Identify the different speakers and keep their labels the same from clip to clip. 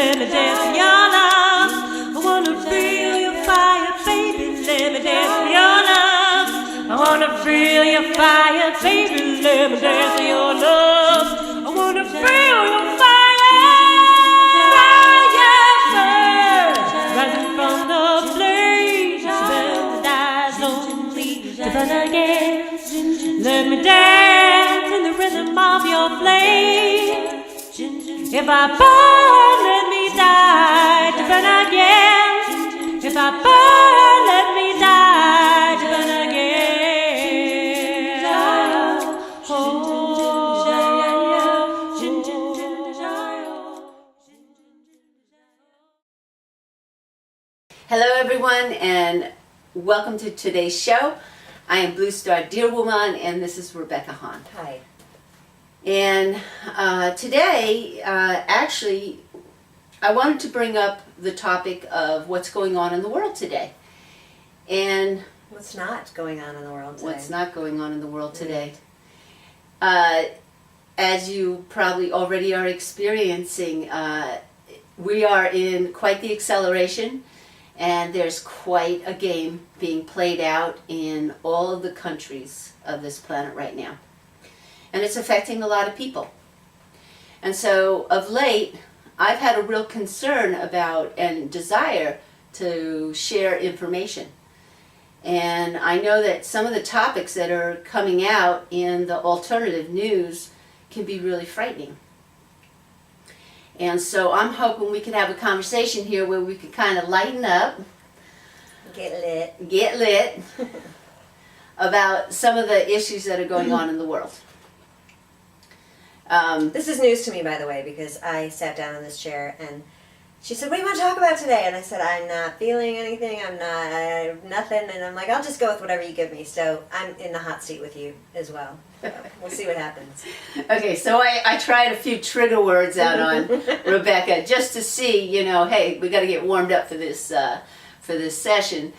Speaker 1: let me dance in your love. I wanna feel your fire, baby, let me dance in your love. I wanna feel your fire, baby, let me dance in your love. I wanna feel your fire, rising from the flames, that dies only to burn again. Let me dance in the rhythm of your flame. If I burn, let me die to burn again. If I burn, let me die to burn again.
Speaker 2: Hello everyone, and welcome to today's show. I am Blue Star Deerwomon, and this is Rebecca Hahn.
Speaker 3: Hi.
Speaker 2: And today, actually, I wanted to bring up the topic of what's going on in the world today. And
Speaker 3: What's not going on in the world today?
Speaker 2: what's not going on in the world today. As you probably already are experiencing, we are in quite the acceleration, and there's quite a game being played out in all of the countries of this planet right now. And it's affecting a lot of people. And so of late, I've had a real concern about and desire to share information. And I know that some of the topics that are coming out in the alternative news can be really frightening. And so I'm hoping we can have a conversation here where we can kind of lighten up,
Speaker 3: Get
Speaker 2: lit about some of the issues that are going on in the world.
Speaker 3: This is news to me, by the way, because I sat down in this chair and she said, "What do you want to talk about today?" And I said, "I'm not feeling anything. I'm not nothing." And I'm like, "I'll just go with whatever you give me." So I'm in the hot seat with you as well. So we'll see what happens.
Speaker 2: Okay, so I tried a few trigger words out on Rebecca just to see, hey, we got to get warmed up for this session.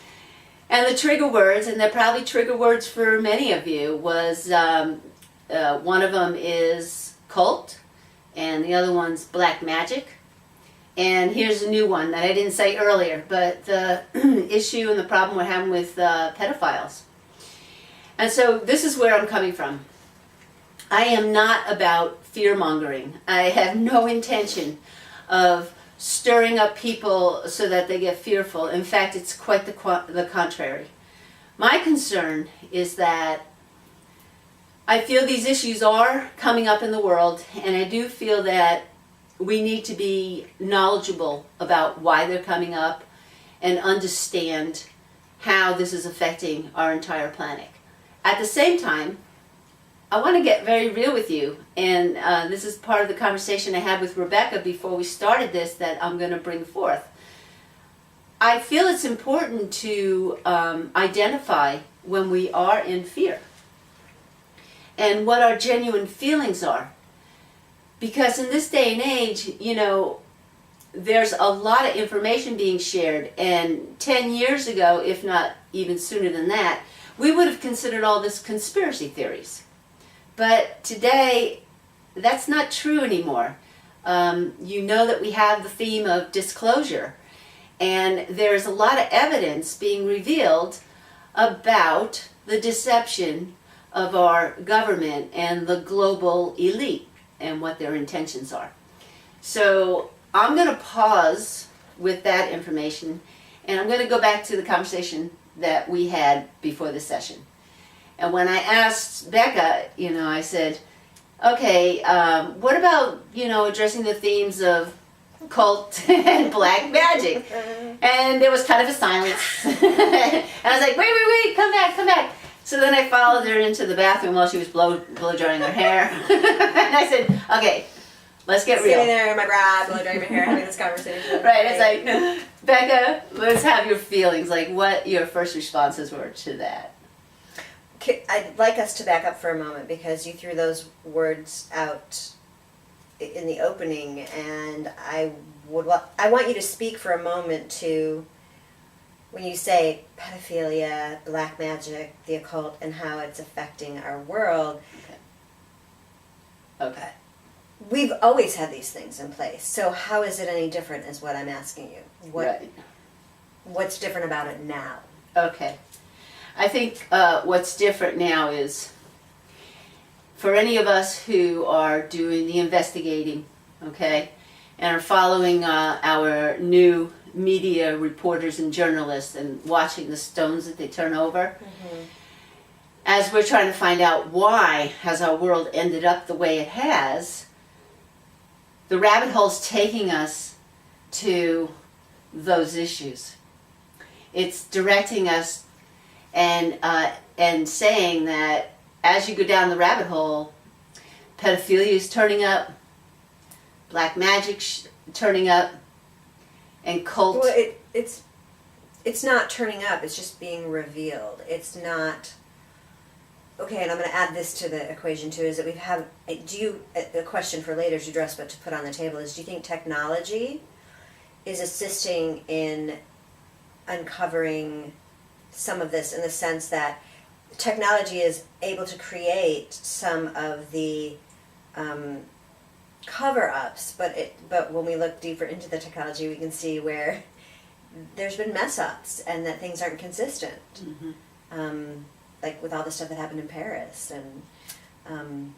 Speaker 2: And the trigger words, and they're probably trigger words for many of you, was one of them is cult, and the other one's black magic. And here's a new one that I didn't say earlier, but the issue and the problem we're having with pedophiles. And so this is where I'm coming from. I am not about fear-mongering. I have no intention of stirring up people so that they get fearful. In fact, it's quite the contrary. My concern is that I feel these issues are coming up in the world, and I do feel that we need to be knowledgeable about why they're coming up and understand how this is affecting our entire planet. At the same time, I want to get very real with you, and this is part of the conversation I had with Rebecca before we started this that I'm going to bring forth. I feel it's important to identify when we are in fear and what our genuine feelings are. Because in this day and age, there's a lot of information being shared, and 10 years ago, if not even sooner than that, we would have considered all this conspiracy theories. But today, that's not true anymore. You know that we have the theme of disclosure, and there's a lot of evidence being revealed about the deception of our government and the global elite and what their intentions are. So I'm going to pause with that information, and I'm going to go back to the conversation that we had before the session. And when I asked Becca, I said, okay, what about, addressing the themes of cult and black magic? And there was kind of a silence. And I was like, wait, come back. So then I followed her into the bathroom while she was blow drying her hair. And I said, okay, let's get real.
Speaker 3: Sitting there in my bra, blow drying my hair, having this conversation.
Speaker 2: Right, it's like, Becca, let's have your feelings, like what your first responses were to that.
Speaker 3: I'd like us to back up for a moment because you threw those words out in the opening, and I want you to speak for a moment to when you say pedophilia, black magic, the occult, and how it's affecting our world.
Speaker 2: Okay.
Speaker 3: we've always had these things in place. So how is it any different is what I'm asking you.
Speaker 2: Right.
Speaker 3: What's different about it now?
Speaker 2: Okay. I think what's different now is for any of us who are doing the investigating, okay, and are following our new media reporters and journalists and watching the stones that they turn over, as we're trying to find out why has our world ended up the way it has, the rabbit hole's taking us to those issues. It's directing us and saying that as you go down the rabbit hole, pedophilia is turning up, black magic turning up, and cult.
Speaker 3: Well, it's not turning up. It's just being revealed. It's not. Okay, and I'm going to add this to the equation too. Is that we have? The question for later to address, but to put on the table is: do you think technology is assisting in uncovering some of this, in the sense that technology is able to create some of the cover-ups, but when we look deeper into the technology, we can see where there's been mess-ups and that things aren't consistent. Like with all the stuff that happened in Paris and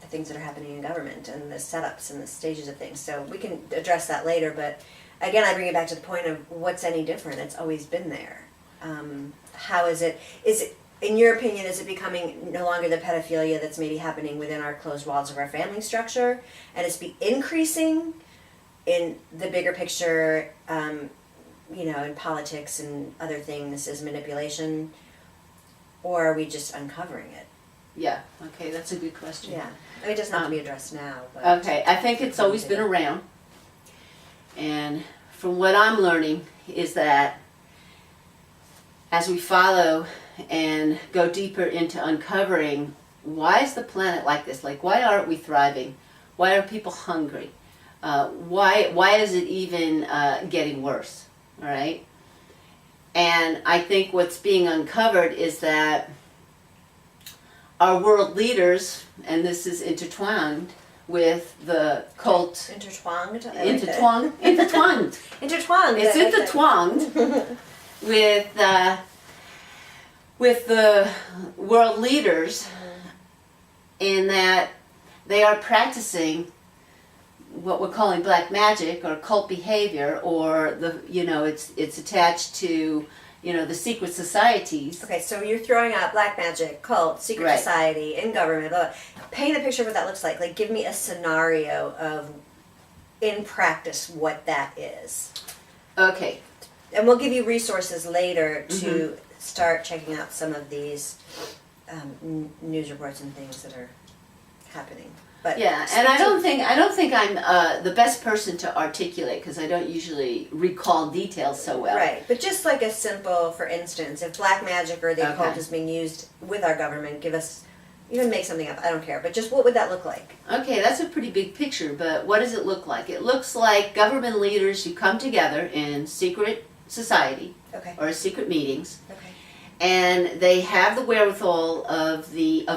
Speaker 3: the things that are happening in government and the setups and the stages of things. So we can address that later, but again, I bring it back to the point of what's any different? It's always been there. How is it, in your opinion, is it becoming no longer the pedophilia that's maybe happening within our closed walls of our family structure, and it's increasing in the bigger picture, in politics and other things as manipulation, or are we just uncovering it?
Speaker 2: Yeah, okay, that's a good question.
Speaker 3: Yeah, I mean, it doesn't have to be addressed now. But
Speaker 2: okay, I think it's always been around, and from what I'm learning is that as we follow and go deeper into uncovering why is the planet like this? Like, why aren't we thriving? Why are people hungry? Why is it even getting worse? All right? And I think what's being uncovered is that our world leaders, and this is intertwined with the cult.
Speaker 3: Intertwined?
Speaker 2: Intertwined.
Speaker 3: Intertwined.
Speaker 2: It's intertwined with the world leaders, in that they are practicing what we're calling black magic or cult behavior, or it's attached to the secret societies.
Speaker 3: Okay, so you're throwing out black magic, cult, secret
Speaker 2: Right.
Speaker 3: society, in government. Blah, blah. Paint a picture of what that looks like. Like, give me a scenario of, in practice, what that is.
Speaker 2: Okay.
Speaker 3: And we'll give you resources later to start checking out some of these news reports and things that are happening. But
Speaker 2: Yeah, and I don't think I'm the best person to articulate, because I don't usually recall details so well.
Speaker 3: Right, but just like a simple, for instance, if black magic or the occult
Speaker 2: Okay.
Speaker 3: is being used with our government, give us, even make something up, I don't care, but just what would that look like?
Speaker 2: Okay, that's a pretty big picture, but what does it look like? It looks like government leaders who come together in secret society
Speaker 3: Okay,
Speaker 2: or secret meetings,
Speaker 3: okay,
Speaker 2: and they have the wherewithal of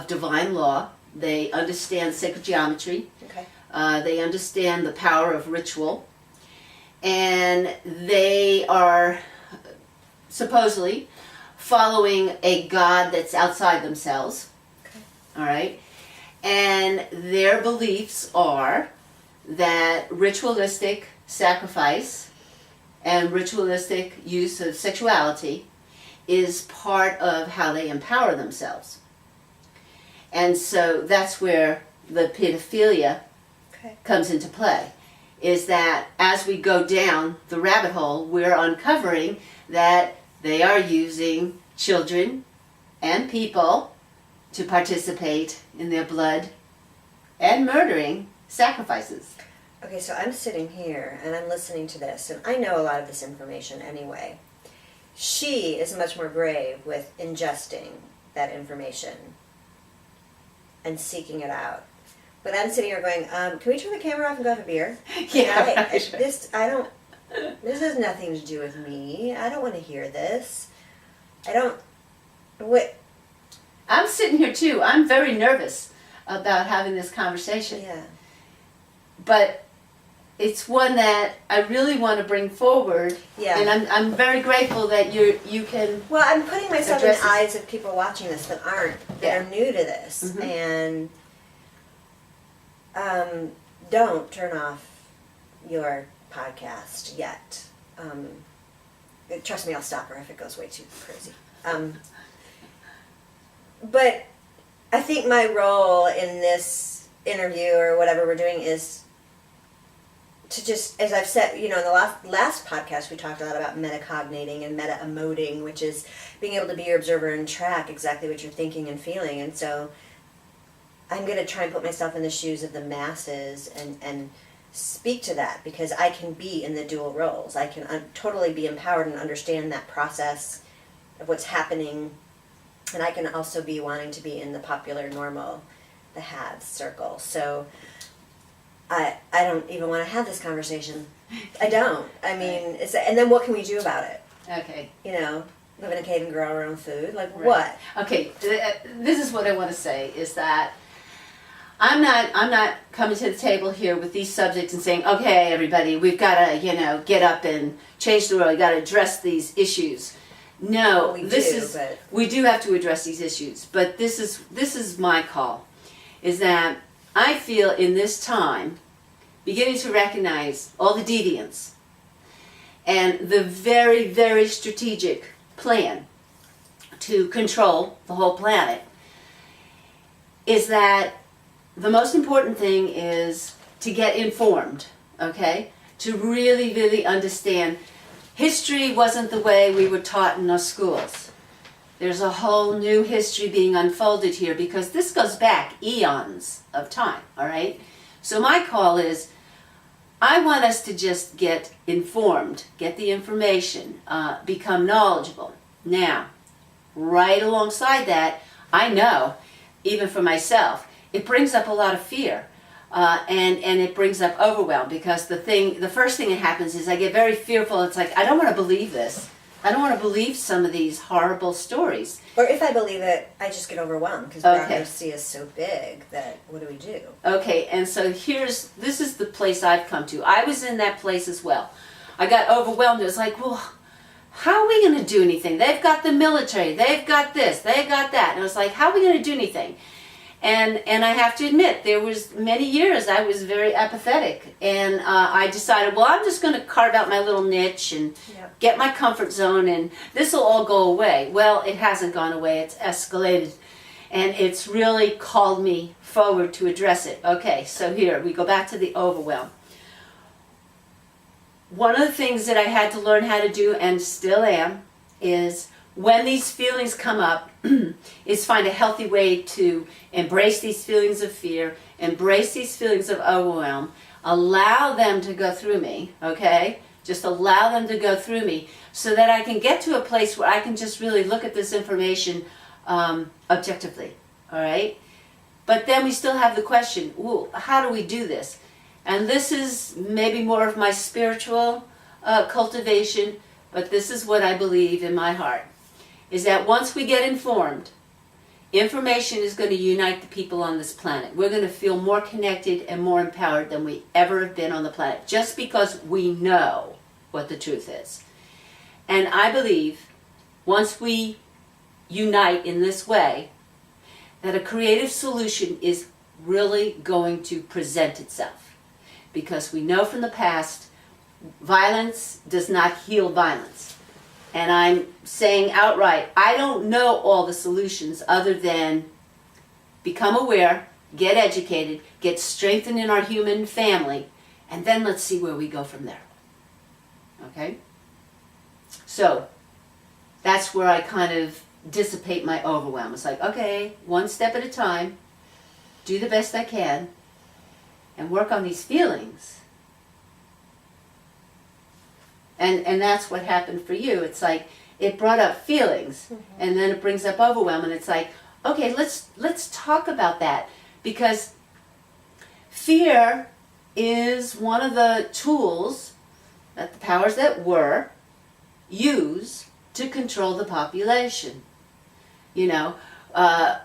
Speaker 2: divine law. They understand sacred geometry.
Speaker 3: okay,
Speaker 2: They understand the power of ritual, and they are supposedly following a god that's outside themselves.
Speaker 3: okay,
Speaker 2: All right, and their beliefs are that ritualistic sacrifice and ritualistic use of sexuality is part of how they empower themselves. And so that's where the pedophilia
Speaker 3: okay.
Speaker 2: comes into play, is that as we go down the rabbit hole, we're uncovering that they are using children and people to participate in their blood and murdering sacrifices.
Speaker 3: Okay, so I'm sitting here and I'm listening to this, and I know a lot of this information anyway. She is much more brave with ingesting that information and seeking it out. But I'm sitting here going, can we turn the camera off and go have a beer?
Speaker 2: Yeah,
Speaker 3: This has nothing to do with me. I don't want to hear this.
Speaker 2: I'm sitting here too. I'm very nervous about having this conversation.
Speaker 3: Yeah.
Speaker 2: but it's one that I really want to bring forward.
Speaker 3: Yeah.
Speaker 2: And I'm very grateful that you can.
Speaker 3: Well, I'm putting myself in
Speaker 2: Address
Speaker 3: the
Speaker 2: this.
Speaker 3: eyes of people watching this that are new to this,
Speaker 2: Mhm.
Speaker 3: and don't turn off your podcast yet. Trust me, I'll stop her if it goes way too crazy. But I think my role in this interview or whatever we're doing is to just, as I've said, in the last podcast we talked a lot about metacognating and meta-emoting, which is being able to be your observer and track exactly what you're thinking and feeling. And so I'm going to try and put myself in the shoes of the masses and speak to that, because I can be in the dual roles. I can totally be empowered and understand that process of what's happening, and I can also be wanting to be in the popular, normal, the haves circle. So I don't even want to have this conversation. I don't. I mean, and then what can we do about it?
Speaker 2: Okay.
Speaker 3: Live in a cave and grow our own food? Like,
Speaker 2: Right.
Speaker 3: what?
Speaker 2: Okay, this is what I want to say, is that I'm not coming to the table here with these subjects and saying, okay, everybody, we've got to, get up and change the world. We've got to address these issues. No, we do have to address these issues. But this is my call, is that I feel in this time, beginning to recognize all the deviants and the very, very strategic plan to control the whole planet, is that the most important thing is to get informed, okay? To really, really understand. History wasn't the way we were taught in our schools. There's a whole new history being unfolded here, because this goes back eons of time, all right? So my call is, I want us to just get informed, get the information, become knowledgeable. Now, right alongside that, I know, even for myself, it brings up a lot of fear, and it brings up overwhelm, because the first thing that happens is I get very fearful. It's like, I don't want to believe this. I don't want to believe some of these horrible stories.
Speaker 3: Or if I believe it, I just get overwhelmed, because bureaucracy is so big that what do we do?
Speaker 2: Okay, and so this is the place I've come to. I was in that place as well. I got overwhelmed. It was like, well, how are we going to do anything? They've got the military. They've got this. They've got that. And I was like, how are we going to do anything? And I have to admit, there was many years I was very apathetic, and I decided, well, I'm just going to carve out my little niche and get my comfort zone, and this will all go away. Well, it hasn't gone away. It's escalated, and it's really called me forward to address it. Okay, so here we go back to the overwhelm. One of the things that I had to learn how to do, and still am, is when these feelings come up, is find a healthy way to embrace these feelings of fear, embrace these feelings of overwhelm, allow them to go through me, okay? Just allow them to go through me, so that I can get to a place where I can just really look at this information objectively, all right? But then we still have the question, ooh, how do we do this? And this is maybe more of my spiritual cultivation, but this is what I believe in my heart, is that once we get informed, information is going to unite the people on this planet. We're going to feel more connected and more empowered than we ever have been on the planet, just because we know what the truth is. And I believe once we unite in this way, that a creative solution is really going to present itself. Because we know from the past, violence does not heal violence. And I'm saying outright, I don't know all the solutions other than become aware, get educated, get strengthened in our human family, and then let's see where we go from there. Okay? So, that's where I kind of dissipate my overwhelm. It's like, okay, one step at a time, do the best I can, and work on these feelings. And that's what happened for you. It's like, it brought up feelings, and then it brings up overwhelm, and it's like, okay, let's talk about that, because fear is one of the tools that the powers that were use to control the population.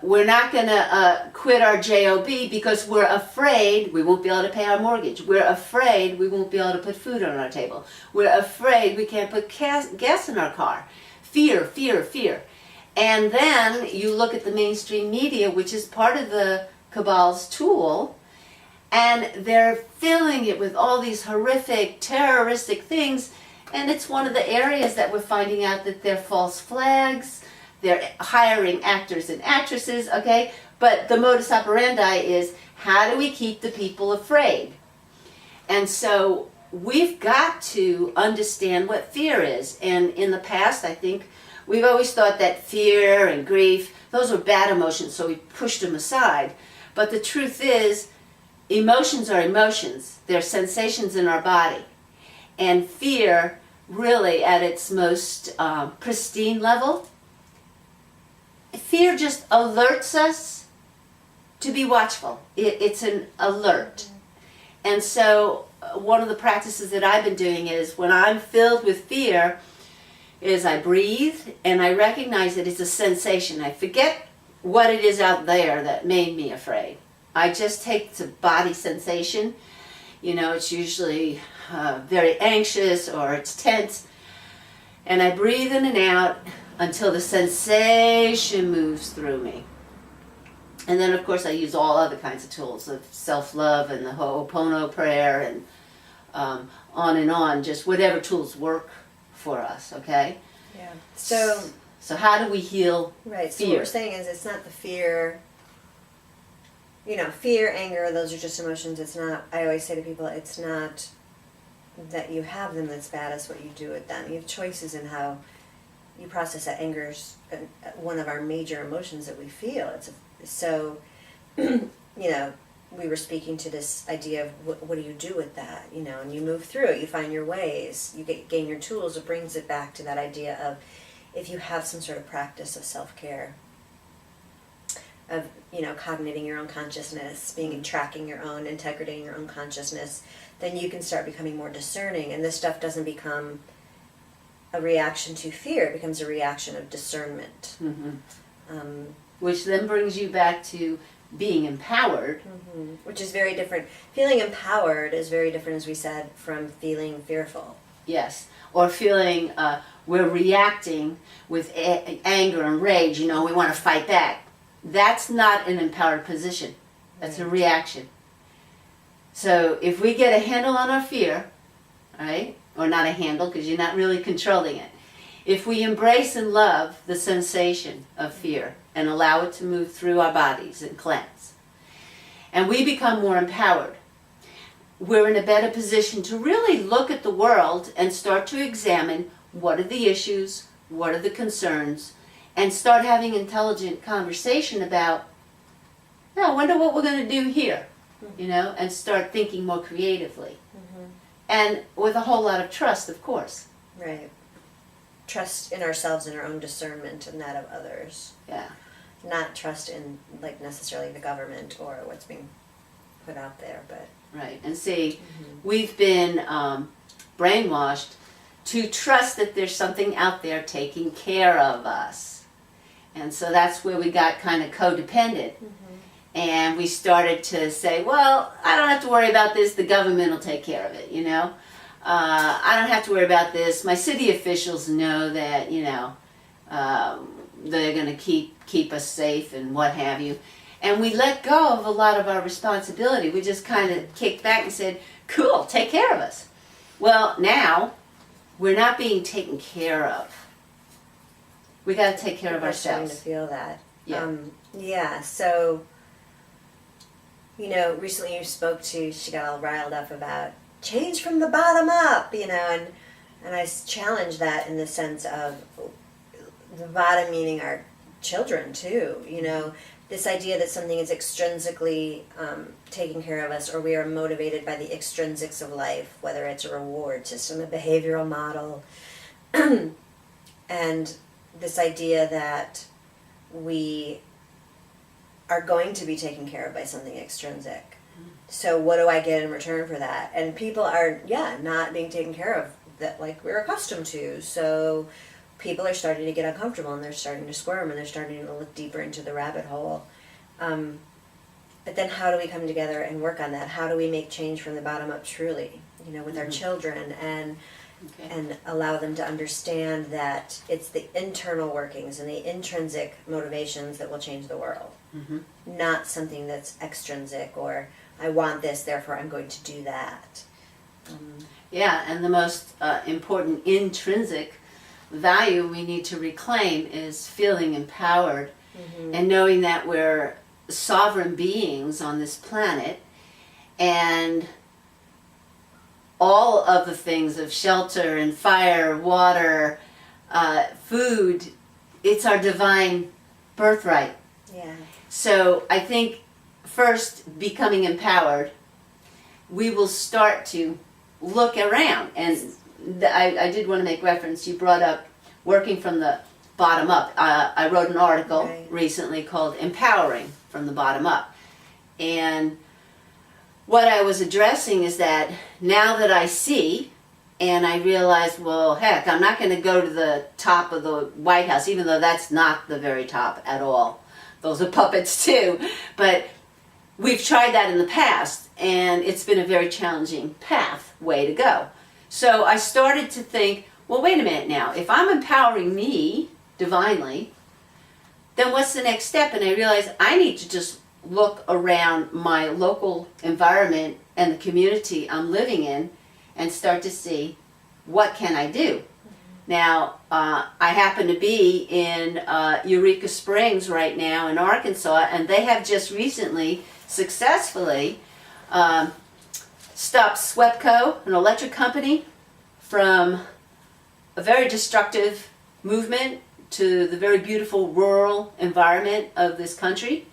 Speaker 2: We're not going to quit our job because we're afraid we won't be able to pay our mortgage. We're afraid we won't be able to put food on our table. We're afraid we can't put gas in our car. Fear, fear, fear. And then you look at the mainstream media, which is part of the cabal's tool, and they're filling it with all these horrific, terroristic things. And it's one of the areas that we're finding out that they're false flags. They're hiring actors and actresses, okay? But the modus operandi is, how do we keep the people afraid? And so we've got to understand what fear is. And in the past, I think, we've always thought that fear and grief, those were bad emotions, so we pushed them aside. But the truth is, emotions are emotions. They're sensations in our body. And fear, really at its most pristine level, fear just alerts us to be watchful. It's an alert. And so one of the practices that I've been doing is, when I'm filled with fear, is I breathe and I recognize that it's a sensation. I forget what it is out there that made me afraid. I just take the body sensation. You know, it's usually very anxious or it's tense. And I breathe in and out until the sensation moves through me. And then, of course, I use all other kinds of tools of self-love and the Ho'oponopono prayer and on, just whatever tools work for us, okay?
Speaker 3: Yeah. So
Speaker 2: how do we heal
Speaker 3: right, so
Speaker 2: fear?
Speaker 3: what we're saying is, it's not the fear, fear, anger, those are just emotions. It's not, I always say to people, it's not that you have them that's bad, it's what you do with them. You have choices in how you process that. Anger's one of our major emotions that we feel. We were speaking to this idea of what do you do with that, and you move through it, you find your ways, you gain your tools. It brings it back to that idea of, if you have some sort of practice of self-care, of, cogniting your own consciousness, tracking your own integrity in your own consciousness, then you can start becoming more discerning, and this stuff doesn't become a reaction to fear, it becomes a reaction of discernment.
Speaker 2: Mm-hmm. Which then brings you back to being empowered.
Speaker 3: Mm-hmm. Which is very different. Feeling empowered is very different, as we said, from feeling fearful.
Speaker 2: Yes. Or feeling we're reacting with anger and rage, we want to fight back. That's not an empowered position. That's a reaction. So if we get a handle on our fear, right? Or not a handle, because you're not really controlling it. If we embrace and love the sensation of fear and allow it to move through our bodies and cleanse, and we become more empowered, we're in a better position to really look at the world and start to examine what are the issues, what are the concerns, and start having intelligent conversation about, I wonder what we're going to do here, and start thinking more creatively. Mm-hmm. And with a whole lot of trust, of course.
Speaker 3: Right. Trust in ourselves and our own discernment and that of others.
Speaker 2: Yeah.
Speaker 3: Not trust in, necessarily the government or what's being put out there, but...
Speaker 2: Right. And see, we've been brainwashed to trust that there's something out there taking care of us. And so that's where we got kind of codependent. Mm-hmm. And we started to say, well, I don't have to worry about this, the government will take care of it, I don't have to worry about this. My city officials know that, they're going to keep us safe and what have you. And we let go of a lot of our responsibility. We just kind of kicked back and said, cool, take care of us. Well, now we're not being taken care of. We got to take care of ourselves.
Speaker 3: Starting to feel that.
Speaker 2: Yeah.
Speaker 3: So, recently you spoke to, she got all riled up about change from the bottom up, and I challenge that in the sense of the bottom meaning our children too, this idea that something is extrinsically taking care of us, or we are motivated by the extrinsics of life, whether it's a reward system, a behavioral model, and this idea that we are going to be taken care of by something extrinsic. So what do I get in return for that? And people are, not being taken care of that like we're accustomed to. So people are starting to get uncomfortable and they're starting to squirm and they're starting to look deeper into the rabbit hole. But then how do we come together and work on that? How do we make change from the bottom up truly, with our children and allow them to understand that it's the internal workings and the intrinsic motivations that will change the world, not something that's extrinsic or I want this, therefore I'm going to do that.
Speaker 2: Yeah, and the most important intrinsic value we need to reclaim is feeling empowered and knowing that we're sovereign beings on this planet, and all of the things of shelter and fire, water, food, it's our divine birthright.
Speaker 3: Yeah.
Speaker 2: So I think first, becoming empowered, we will start to look around. And I did want to make reference, you brought up working from the bottom up. I wrote an article recently called Empowering from the Bottom Up. And what I was addressing is that now that I see and I realized, well, heck, I'm not going to go to the top of the White House, even though that's not the very top at all. Those are puppets too. But we've tried that in the past, and it's been a very challenging pathway to go. So I started to think, well, wait a minute now. If I'm empowering me divinely, then what's the next step? And I realized I need to just look around my local environment and the community I'm living in and start to see, what can I do? Now, I happen to be in Eureka Springs right now in Arkansas, and they have just recently successfully stopped SWEPCO, an electric company, from a very destructive movement to the very beautiful rural environment of this country.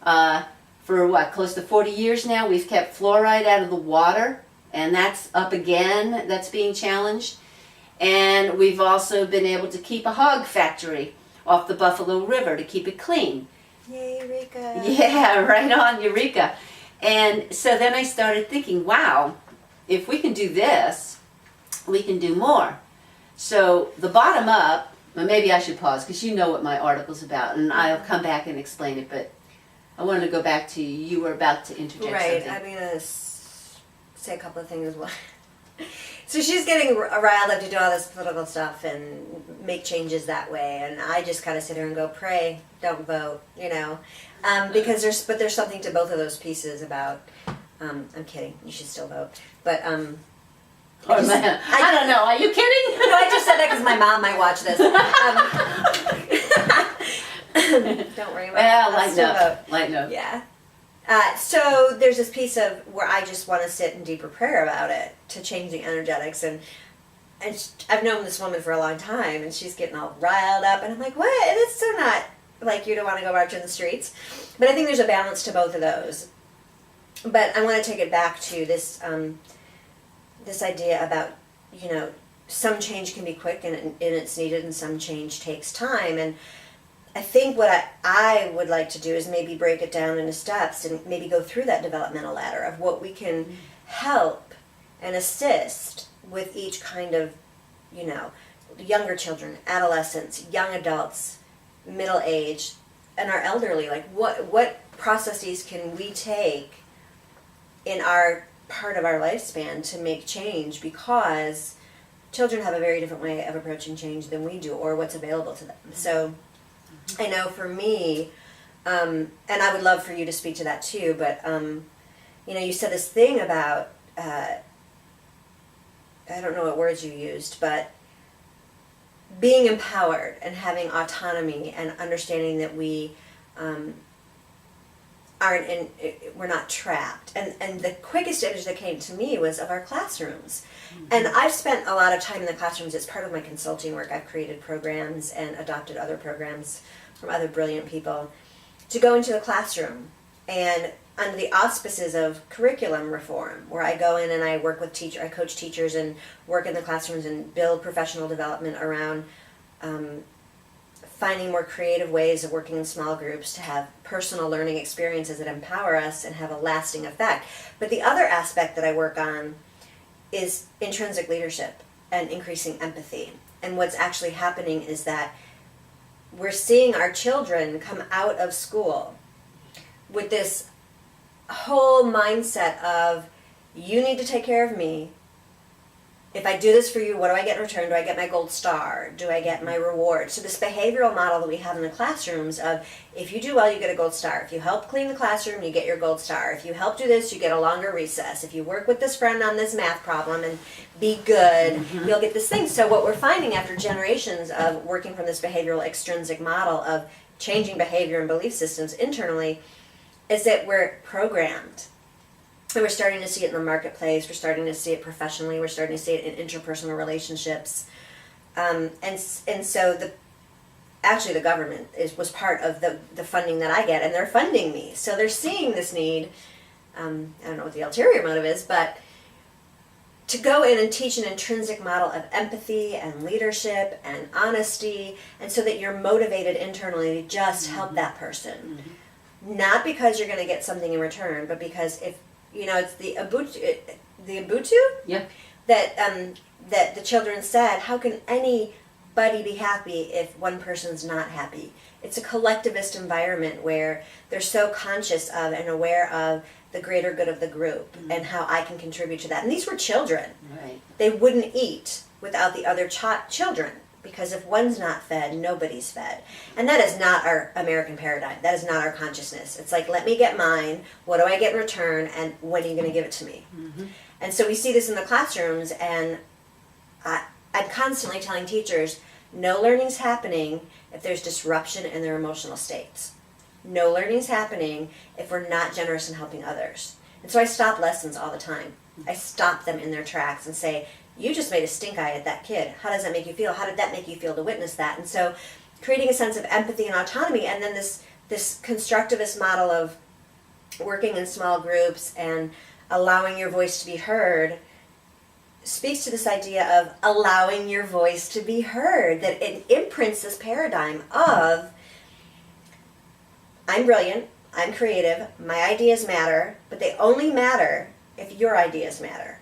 Speaker 2: For close to 40 years now, we've kept fluoride out of the water, and that's up again, that's being challenged. And we've also been able to keep a hog factory off the Buffalo River to keep it clean.
Speaker 3: Yay, Eureka!
Speaker 2: Yeah, right on, Eureka. And so then I started thinking, wow, if we can do this, we can do more. So the bottom up, well, maybe I should pause because you know what my article's about, and I'll come back and explain it, but I wanted to go back to you were about to interject
Speaker 3: right,
Speaker 2: something.
Speaker 3: I'm going to say a couple of things as well. So she's getting riled up to do all this political stuff and make changes that way, and I just kind of sit here and go, pray, don't vote, because there's something to both of those pieces about. I'm kidding, you should still vote, but
Speaker 2: I don't know, are you kidding?
Speaker 3: No, I just said that because my mom might watch this. Don't worry about it.
Speaker 2: Lighten up.
Speaker 3: Yeah. So there's this piece of where I just want to sit in deeper prayer about it, to changing energetics, and I've known this woman for a long time, and she's getting all riled up, and I'm like, what? It's so not like you don't want to go march in the streets, but I think there's a balance to both of those. But I want to take it back to this this idea about some change can be quick and it's needed, and some change takes time, and I think what I would like to do is maybe break it down into steps and maybe go through that developmental ladder of what we can help and assist with each kind of, younger children, adolescents, young adults, middle age, and our elderly. Like what processes can we take in our part of our lifespan to make change, because children have a very different way of approaching change than we do, or what's available to them. So I know for me, and I would love for you to speak to that too, but, you said this thing about, I don't know what words you used, but being empowered and having autonomy and understanding that we we're not trapped. And the quickest image that came to me was of our classrooms. Mm-hmm. And I've spent a lot of time in the classrooms. It's part of my consulting work. I've created programs and adopted other programs from other brilliant people to go into the classroom, and under the auspices of curriculum reform, where I go in and I work with I coach teachers and work in the classrooms and build professional development around finding more creative ways of working in small groups to have personal learning experiences that empower us and have a lasting effect. But the other aspect that I work on is intrinsic leadership and increasing empathy. and what's actually happening is that we're seeing our children come out of school with this whole mindset of, you need to take care of me. If I do this for you, what do I get in return? Do I get my gold star? Do I get my reward? So this behavioral model that we have in the classrooms of, if you do well, you get a gold star. If you help clean the classroom, you get your gold star. If you help do this, you get a longer recess. If you work with this friend on this math problem and be good, you'll get this thing. So what we're finding after generations of working from this behavioral extrinsic model of changing behavior and belief systems internally is that we're programmed. And we're starting to see it in the marketplace. We're starting to see it professionally. We're starting to see it in interpersonal relationships. And so the government was part of the funding that I get, and they're funding me. So they're seeing this need. I don't know what the ulterior motive is, but to go in and teach an intrinsic model of empathy and leadership and honesty, and so that you're motivated internally to just help that person. Not because you're going to get something in return, but because if it's the Ubuntu
Speaker 2: Yeah.
Speaker 3: that the children said, how can anybody be happy if one person's not happy? It's a collectivist environment where they're so conscious of and aware of the greater good of the group and how I can contribute to that. And these were children.
Speaker 2: Right.
Speaker 3: They wouldn't eat without the other children, because if one's not fed, nobody's fed. And that is not our American paradigm. That is not our consciousness. It's like, let me get mine. What do I get in return? And when are you going to give it to me? And so we see this in the classrooms, and I'm constantly telling teachers, no learning's happening if there's disruption in their emotional states. No learning's happening if we're not generous in helping others. And so I stop lessons all the time. I stop them in their tracks and say, you just made a stink eye at that kid. How does that make you feel? How did that make you feel to witness that? And so creating a sense of empathy and autonomy, and then this constructivist model of working in small groups and allowing your voice to be heard speaks to this idea of allowing your voice to be heard, that it imprints this paradigm of, I'm brilliant, I'm creative, my ideas matter, but they only matter if your ideas matter.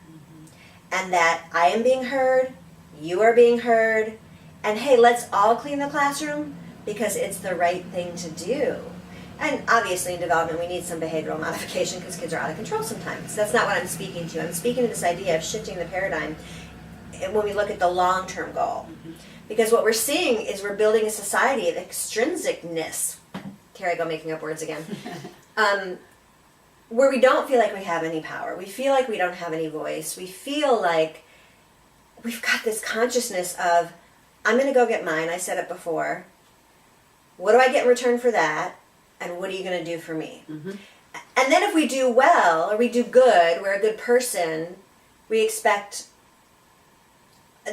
Speaker 3: And that I am being heard, you are being heard, and hey, let's all clean the classroom because it's the right thing to do. And obviously in development we need some behavioral modification because kids are out of control sometimes. That's not what I'm speaking to. I'm speaking to this idea of shifting the paradigm when we look at the long-term goal. Because what we're seeing is we're building a society of extrinsicness. Here I go making up words again. Where we don't feel like we have any power. We feel like we don't have any voice. We feel like we've got this consciousness of, I'm going to go get mine. I said it before. What do I get in return for that? And what are you going to do for me? And then if we do well, or we do good, we're a good person, we expect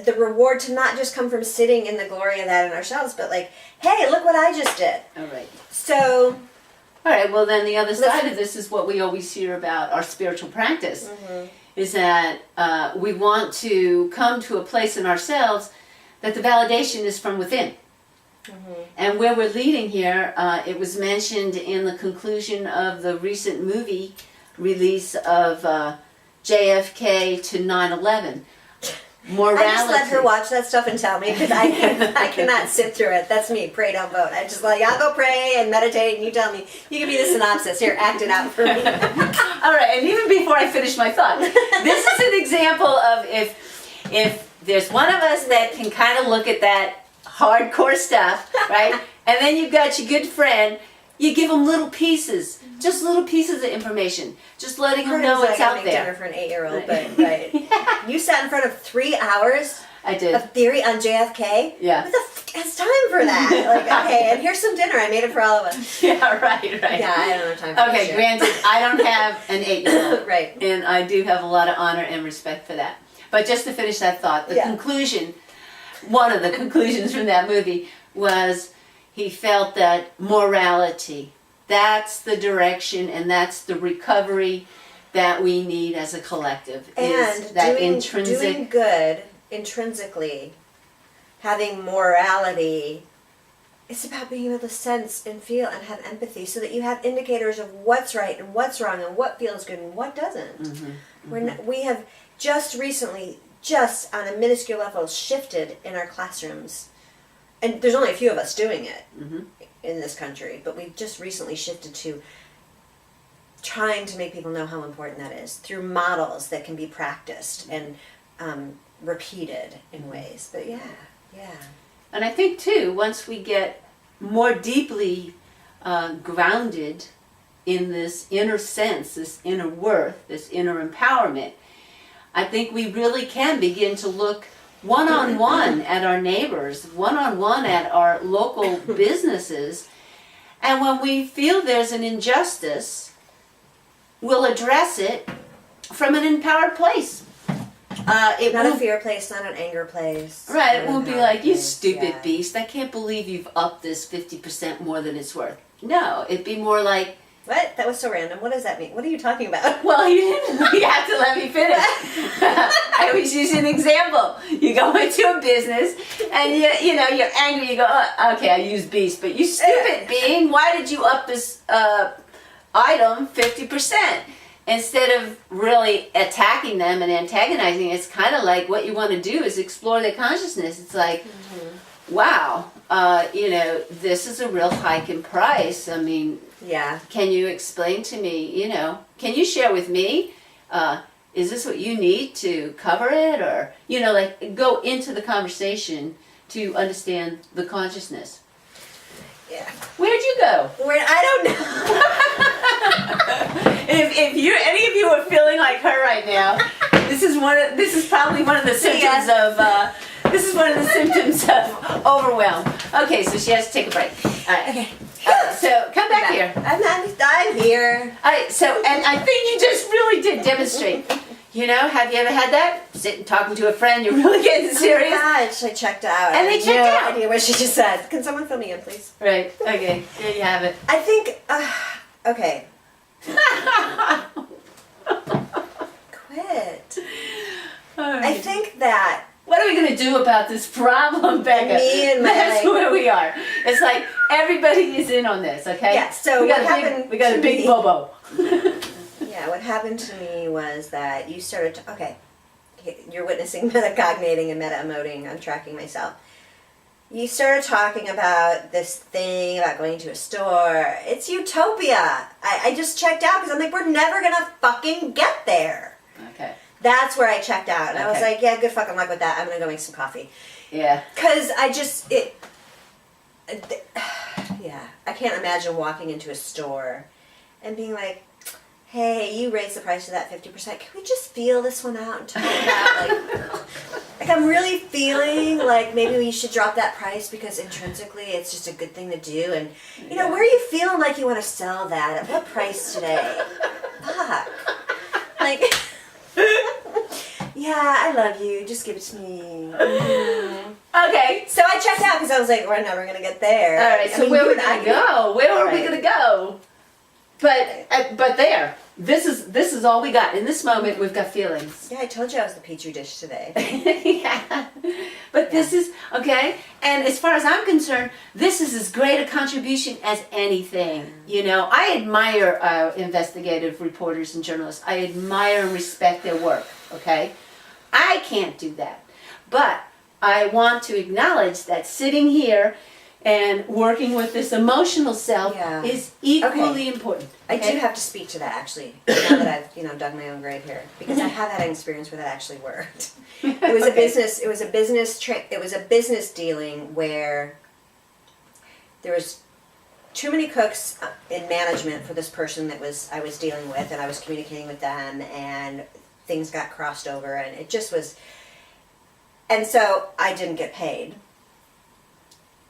Speaker 3: the reward to not just come from sitting in the glory of that in ourselves, but like, hey, look what I just did.
Speaker 2: All right.
Speaker 3: So...
Speaker 2: All right, well then the other side of this is what we always hear about our spiritual practice, is that we want to come to a place in ourselves that the validation is from within. And where we're leading here, it was mentioned in the conclusion of the recent movie release of JFK to 9/11. Morality.
Speaker 3: I just let her watch that stuff and tell me, because I cannot sit through it. That's me. Pray, don't vote. I just y'all go pray and meditate, and you tell me. You give me the synopsis. Here, act it out for me.
Speaker 2: All right, and even before I finish my thought, this is an example of if there's one of us that can kind of look at that hardcore stuff, right? And then you've got your good friend. You give them little pieces, just little pieces of information, just letting them know it's out there.
Speaker 3: Dinner for an 8-year-old, but right. You sat in front of 3 hours.
Speaker 2: I did.
Speaker 3: Of theory on JFK.
Speaker 2: Yeah.
Speaker 3: Who the f has time for that? Like, okay, and here's some dinner. I made it for all of us.
Speaker 2: Yeah, right.
Speaker 3: Yeah, I don't have time for that.
Speaker 2: Okay, granted, I don't have an 8-year-old.
Speaker 3: Right.
Speaker 2: And I do have a lot of honor and respect for that. But just to finish that thought, the conclusion, one of the conclusions from that movie was he felt that morality, that's the direction and that's the recovery that we need as a collective.
Speaker 3: And
Speaker 2: is that
Speaker 3: doing good intrinsically, having morality, it's about being able to sense and feel and have empathy so that you have indicators of what's right and what's wrong and what feels good and what doesn't. We have just recently just on a minuscule level shifted in our classrooms. And there's only a few of us doing it in this country, but we've just recently shifted to trying to make people know how important that is through models that can be practiced and repeated in ways. But yeah.
Speaker 2: And I think too, once we get more deeply grounded in this inner sense, this inner worth, this inner empowerment, I think we really can begin to look one-on-one at our neighbors, one-on-one at our local businesses, and when we feel there's an injustice, we'll address it from an empowered place.
Speaker 3: Not a fear place, not an anger place.
Speaker 2: Right, it won't be like, you stupid
Speaker 3: yeah.
Speaker 2: beast, I can't believe you've upped this 50% more than it's worth. No, it'd be more like,
Speaker 3: What? That was so random. What does that mean? What are you talking about?
Speaker 2: well, you have to let me finish. I always use an example. You go into a business and you know, you're angry, you go, oh, okay, I use beast, but you stupid being, why did you up this item 50%? Instead of really attacking them and antagonizing, it's kind of like what you want to do is explore their consciousness. It's like, wow, you know, this is a real hike in price. I mean,
Speaker 3: Yeah.
Speaker 2: can you explain to me, you know, can you share with me, is this what you need to cover it? Or, you know, like go into the conversation to understand the consciousness.
Speaker 3: Yeah.
Speaker 2: Where'd you go?
Speaker 3: I don't know.
Speaker 2: If you any of you are feeling like her right now, this is probably one of the symptoms of overwhelm. Okay, so she has to take a break. All right.
Speaker 3: Okay.
Speaker 2: So come back here.
Speaker 3: I'm here.
Speaker 2: All right. So, and I think you just really did demonstrate. You know, have you ever had that? Sitting talking to a friend, you're really getting serious.
Speaker 3: Oh my God, I checked out.
Speaker 2: And they checked
Speaker 3: I
Speaker 2: out.
Speaker 3: have no idea what she just said. Can someone fill me in, please?
Speaker 2: Right. Okay. There you have it.
Speaker 3: I think. Okay. Quit.
Speaker 2: All right.
Speaker 3: I think that.
Speaker 2: What are we going to do about this problem, Becca?
Speaker 3: Me and my,
Speaker 2: That's
Speaker 3: like-
Speaker 2: where we are. It's like everybody is in on this, okay?
Speaker 3: Yeah, so
Speaker 2: we got
Speaker 3: what
Speaker 2: a big,
Speaker 3: happened
Speaker 2: we got a
Speaker 3: to
Speaker 2: big
Speaker 3: me-
Speaker 2: bobo.
Speaker 3: Yeah, what happened to me was that you started. Okay, you're witnessing metacognating and meta-emoting. I'm tracking myself. You started talking about this thing about going to a store. It's utopia. I just checked out because I'm like, we're never gonna fucking get there.
Speaker 2: Okay.
Speaker 3: That's where I checked out. And I was
Speaker 2: Okay.
Speaker 3: like, yeah, good fucking luck with that. I'm gonna go make some coffee.
Speaker 2: Yeah.
Speaker 3: Because I can't imagine walking into a store and being like, hey, you raised the price of that 50%. Can we just feel this one out and talk about, like I'm really feeling like maybe we should drop that price because intrinsically it's just a good thing to do. And, you know, where are you feeling like you want to sell that? At what price today? Fuck. Like, yeah, I love you. Just give it to me.
Speaker 2: Okay.
Speaker 3: So I checked out because I was like, we're never going to get there.
Speaker 2: All right. So where
Speaker 3: you
Speaker 2: were we
Speaker 3: and I
Speaker 2: going to go? Where were we
Speaker 3: Right.
Speaker 2: going to go? But there. This is all we got. In this moment, we've got feelings.
Speaker 3: Yeah, I told you I was the petri dish today.
Speaker 2: Yeah. But this is, okay, and as far as I'm concerned, this is as great a contribution as anything. You know, I admire investigative reporters and journalists. I admire and respect their work, okay? I can't do that. But I want to acknowledge that sitting here and working with this emotional self
Speaker 3: Yeah.
Speaker 2: is equally important.
Speaker 3: I
Speaker 2: okay?
Speaker 3: do have to speak to that actually, now that I've dug my own grave here, because I have had an experience where that actually worked. It was a business. It was a business dealing where there was too many cooks in management for this person that I was dealing with, and I was communicating with them, and things got crossed over, and it just was. And so I didn't get paid.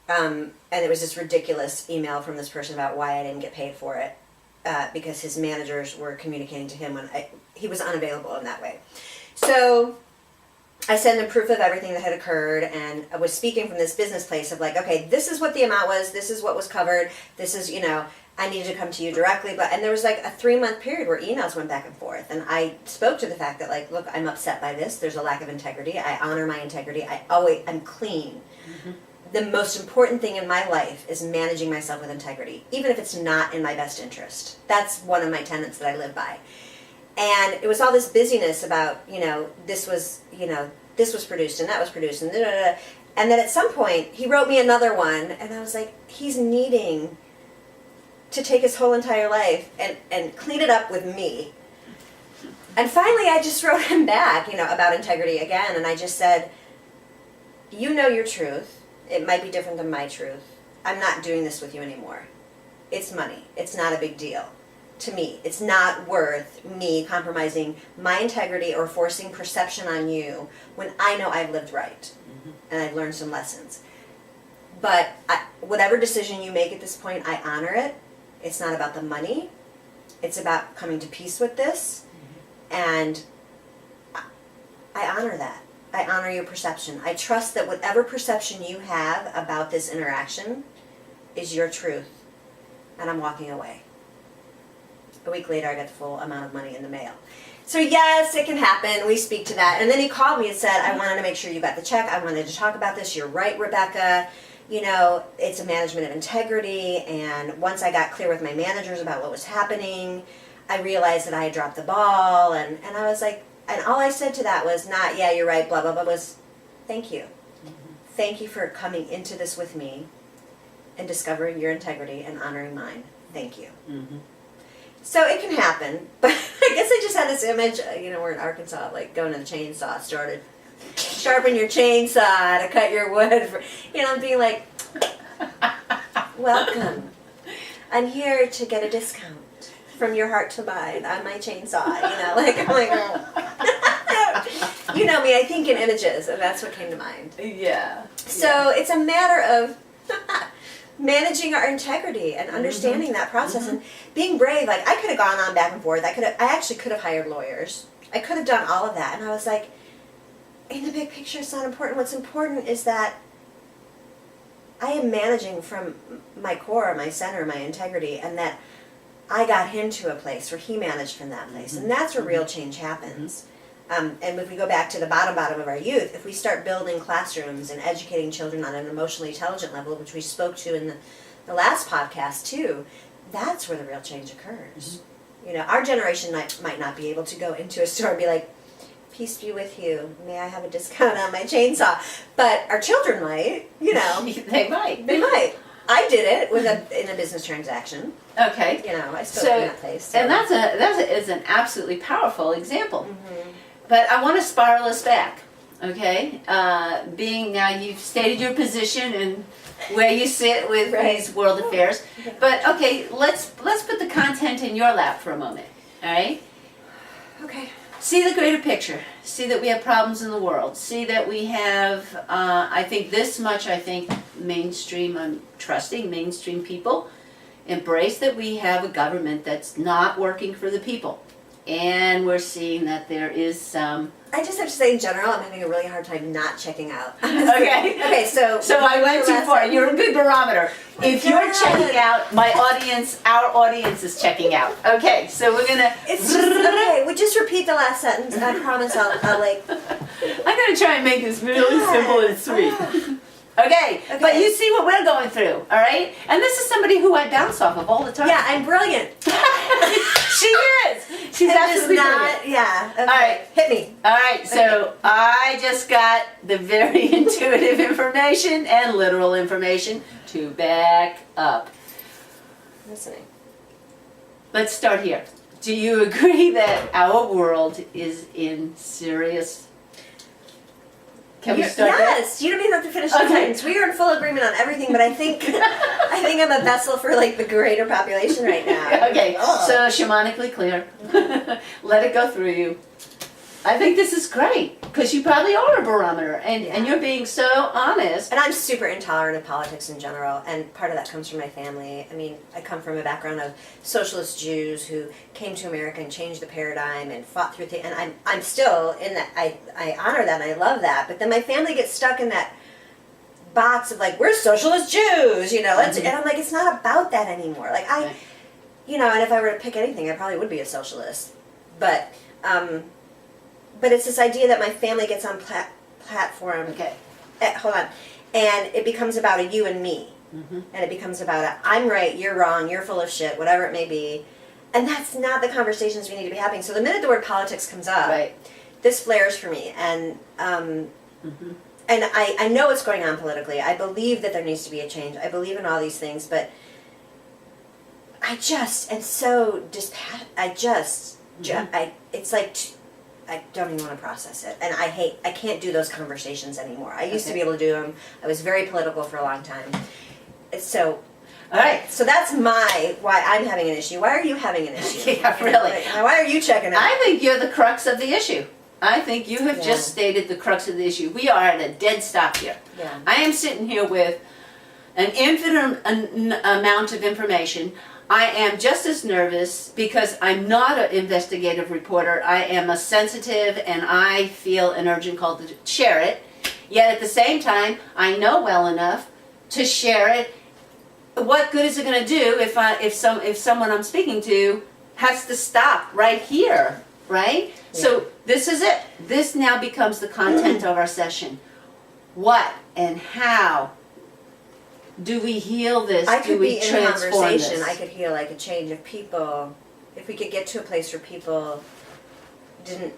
Speaker 3: And it was this ridiculous email from this person about why I didn't get paid for it, because his managers were communicating to him when he was unavailable in that way. So I sent him proof of everything that had occurred, and I was speaking from this business place of like, okay, this is what the amount was, this is what was covered, this is, I needed to come to you directly. And there was like a 3-month period where emails went back and forth, and I spoke to the fact that like, look, I'm upset by this, there's a lack of integrity, I honor my integrity, I'm clean. Mm-hmm. The most important thing in my life is managing myself with integrity, even if it's not in my best interest. That's one of my tenets that I live by. And it was all this busyness about, this was, this was produced and that was produced and da-da-da. And then at some point, he wrote me another one, and I was like, he's needing to take his whole entire life and clean it up with me. And finally, I just wrote him back, about integrity again, and I just said, you know your truth. It might be different than my truth. I'm not doing this with you anymore. It's money. It's not a big deal. To me, it's not worth me compromising my integrity or forcing perception on you when I know I've lived right and I've learned some lessons. But whatever decision you make at this point, I honor it. It's not about the money. It's about coming to peace with this. And I honor that. I honor your perception. I trust that whatever perception you have about this interaction is your truth. And I'm walking away. A week later, I got the full amount of money in the mail. So yes, it can happen. We speak to that. And then he called me and said, I wanted to make sure you got the check. I wanted to talk about this. You're right, Rebecca. It's a management of integrity. And once I got clear with my managers about what was happening, I realized that I had dropped the ball. And I was like, and all I said to that was not, yeah, you're right, blah, blah, blah, was thank you. Thank you for coming into this with me and discovering your integrity and honoring mine. Thank you. So it can happen, but I guess I just had this image, we're in Arkansas, like going to the chainsaw store to sharpen your chainsaw, to cut your wood, being like, welcome. I'm here to get a discount from your heart to mine on my chainsaw, I'm like, oh. You know me, I think in images, and that's what came to mind.
Speaker 2: Yeah.
Speaker 3: So it's a matter of managing our integrity and understanding that process and being brave. Like, I could have gone on back and forth. I actually could have hired lawyers. I could have done all of that. And I was like, in the big picture, it's not important. What's important is that I am managing from my core, my center, my integrity, and that I got him to a place where he managed from that place. And that's where real change happens. And if we go back to the bottom of our youth, if we start building classrooms and educating children on an emotionally intelligent level, which we spoke to in the last podcast too, that's where the real change occurs. Our generation might not be able to go into a store and be like, peace be with you, may I have a discount on my chainsaw? But our children might,
Speaker 2: They might.
Speaker 3: They might. I did it in a business transaction.
Speaker 2: Okay.
Speaker 3: I spoke in that place. So.
Speaker 2: And that's an absolutely powerful example. But I want to spiral us back, okay? Being now you've stated your position and where you sit with these world affairs. But okay, let's put the content in your lap for a moment, all right?
Speaker 3: Okay.
Speaker 2: See the greater picture. See that we have problems in the world. See that we have, I think mainstream, I'm trusting mainstream people embrace that we have a government that's not working for the people. And we're seeing that there is some...
Speaker 3: I just have to say, in general, I'm having a really hard time not checking out.
Speaker 2: Okay, so I went too far. You're a good barometer. If you're checking out, our audience is checking out. Okay, so we're gonna...
Speaker 3: It's just, okay, we just repeat the last sentence. I promise I'll like...
Speaker 2: I'm gonna try and make this really simple and sweet. Okay, but you see what we're going through, all right? And this is somebody who I bounce off of all the time.
Speaker 3: Yeah, I'm brilliant.
Speaker 2: She is. She's absolutely brilliant.
Speaker 3: Yeah. Okay.
Speaker 2: All right.
Speaker 3: Hit me.
Speaker 2: All right, so I just got the very intuitive information and literal information to back up.
Speaker 3: Listening.
Speaker 2: Let's start here. Do you agree that our world is in serious... Can we start
Speaker 3: Yes, you don't even have to finish the sentence. We are in full agreement on everything, but I think I'm a vessel for like the greater population right now.
Speaker 2: Okay, so shamanically clear. Let it go through you. I think this is great, because you probably are a barometer, and you're being so honest.
Speaker 3: And I'm super intolerant of politics in general, and part of that comes from my family. I mean, I come from a background of socialist Jews who came to America and changed the paradigm and fought through things, and I'm still in that. I honor that and I love that, but then my family gets stuck in that box of like, we're socialist Jews, and I'm like, it's not about that anymore. Like and if I were to pick anything, I probably would be a socialist, but it's this idea that my family gets on platform.
Speaker 2: Okay.
Speaker 3: Hold on. And it becomes about a you and me. And it becomes about a I'm right, you're wrong, you're full of shit, whatever it may be. And that's not the conversations we need to be having. So the minute the word politics comes up, this flares for me, and
Speaker 2: Mhm.
Speaker 3: and I know what's going on politically. I believe that there needs to be a change. I believe in all these things, but I just am so it's like I don't even want to process it, and I can't do those conversations anymore. I used to
Speaker 2: Okay.
Speaker 3: be able to do them. I was very political for a long time. So,
Speaker 2: All right.
Speaker 3: so that's why I'm having an issue. Why are you having an issue?
Speaker 2: Yeah, really.
Speaker 3: Why are you checking out?
Speaker 2: I think you're the crux of the issue. I think you have
Speaker 3: Yeah.
Speaker 2: just stated the crux of the issue. We are at a dead stop here.
Speaker 3: Yeah.
Speaker 2: I am sitting here with an infinite amount of information. I am just as nervous because I'm not an investigative reporter. I am a sensitive, and I feel an urgent call to share it. Yet at the same time, I know well enough to share it. What good is it going to do if someone I'm speaking to has to stop right here, right?
Speaker 3: Yeah.
Speaker 2: So this is it. This now becomes the content of our session. What and how do we heal this?
Speaker 3: I
Speaker 2: do
Speaker 3: could
Speaker 2: we
Speaker 3: be in
Speaker 2: transform
Speaker 3: conversation.
Speaker 2: this?
Speaker 3: I could heal like a change of people. If we could get to a place where people didn't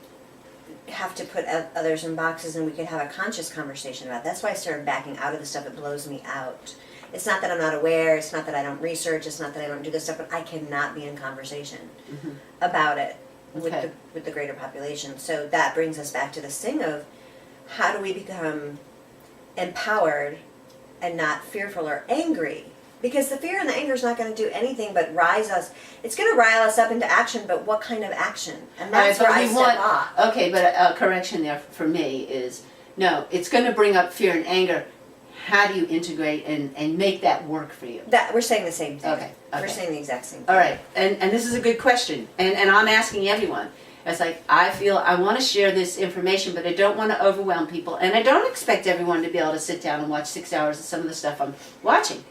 Speaker 3: have to put others in boxes, and we could have a conscious conversation about it. That's why I started backing out of the stuff that blows me out. It's not that I'm not aware. It's not that I don't research. It's not that I don't do this stuff. But I cannot be in conversation
Speaker 2: Mhm.
Speaker 3: about it
Speaker 2: Okay.
Speaker 3: with the greater population. So that brings us back to this thing of how do we become empowered and not fearful or angry? Because the fear and the anger is not going to do anything but rise us. It's going to rile us up into action, but what kind of action? And that's
Speaker 2: All
Speaker 3: where
Speaker 2: right,
Speaker 3: I
Speaker 2: but we
Speaker 3: step
Speaker 2: want-
Speaker 3: off.
Speaker 2: Okay, but a correction there for me is, no, it's going to bring up fear and anger. How do you integrate and make that work for you?
Speaker 3: That we're saying the same thing.
Speaker 2: Okay,
Speaker 3: We're
Speaker 2: okay.
Speaker 3: saying the exact same thing.
Speaker 2: All right, and this is a good question, and I'm asking everyone. It's like, I feel I want to share this information, but I don't want to overwhelm people, and I don't expect everyone to be able to sit down and watch 6 hours of some of the stuff I'm watching.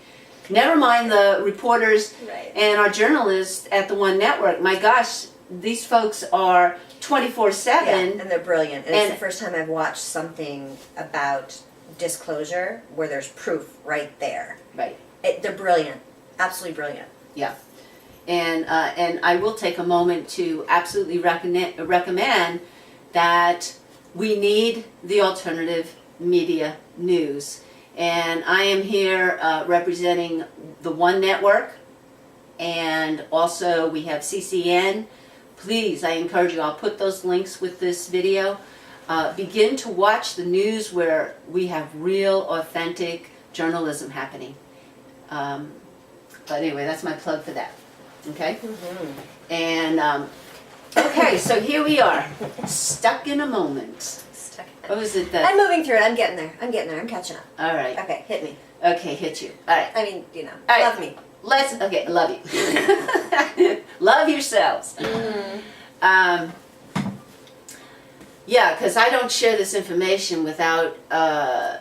Speaker 2: Never mind the reporters
Speaker 3: Right.
Speaker 2: and our journalists at the One Network. My gosh, these folks are 24/7.
Speaker 3: Yeah, and they're brilliant. And it's
Speaker 2: And-
Speaker 3: the first time I've watched something about disclosure where there's proof right there.
Speaker 2: Right.
Speaker 3: They're brilliant. Absolutely brilliant.
Speaker 2: Yeah, and I will take a moment to absolutely recommend that we need the alternative media news, and I am here representing the One Network, and also we have CCN. Please, I encourage you. I'll put those links with this video. Begin to watch the news where we have real, authentic journalism happening. But anyway, that's my plug for that. Okay?
Speaker 3: Mm-hmm.
Speaker 2: And, okay, so here we are. Stuck in a moment. What was it that?
Speaker 3: I'm moving through it. I'm getting there. I'm catching up.
Speaker 2: All right.
Speaker 3: Okay, hit me.
Speaker 2: Okay, hit you. All right.
Speaker 3: I mean, you know,
Speaker 2: All right.
Speaker 3: love me.
Speaker 2: Okay, love you. Love yourselves.
Speaker 3: Mm-hmm.
Speaker 2: Yeah, because I don't share this information without,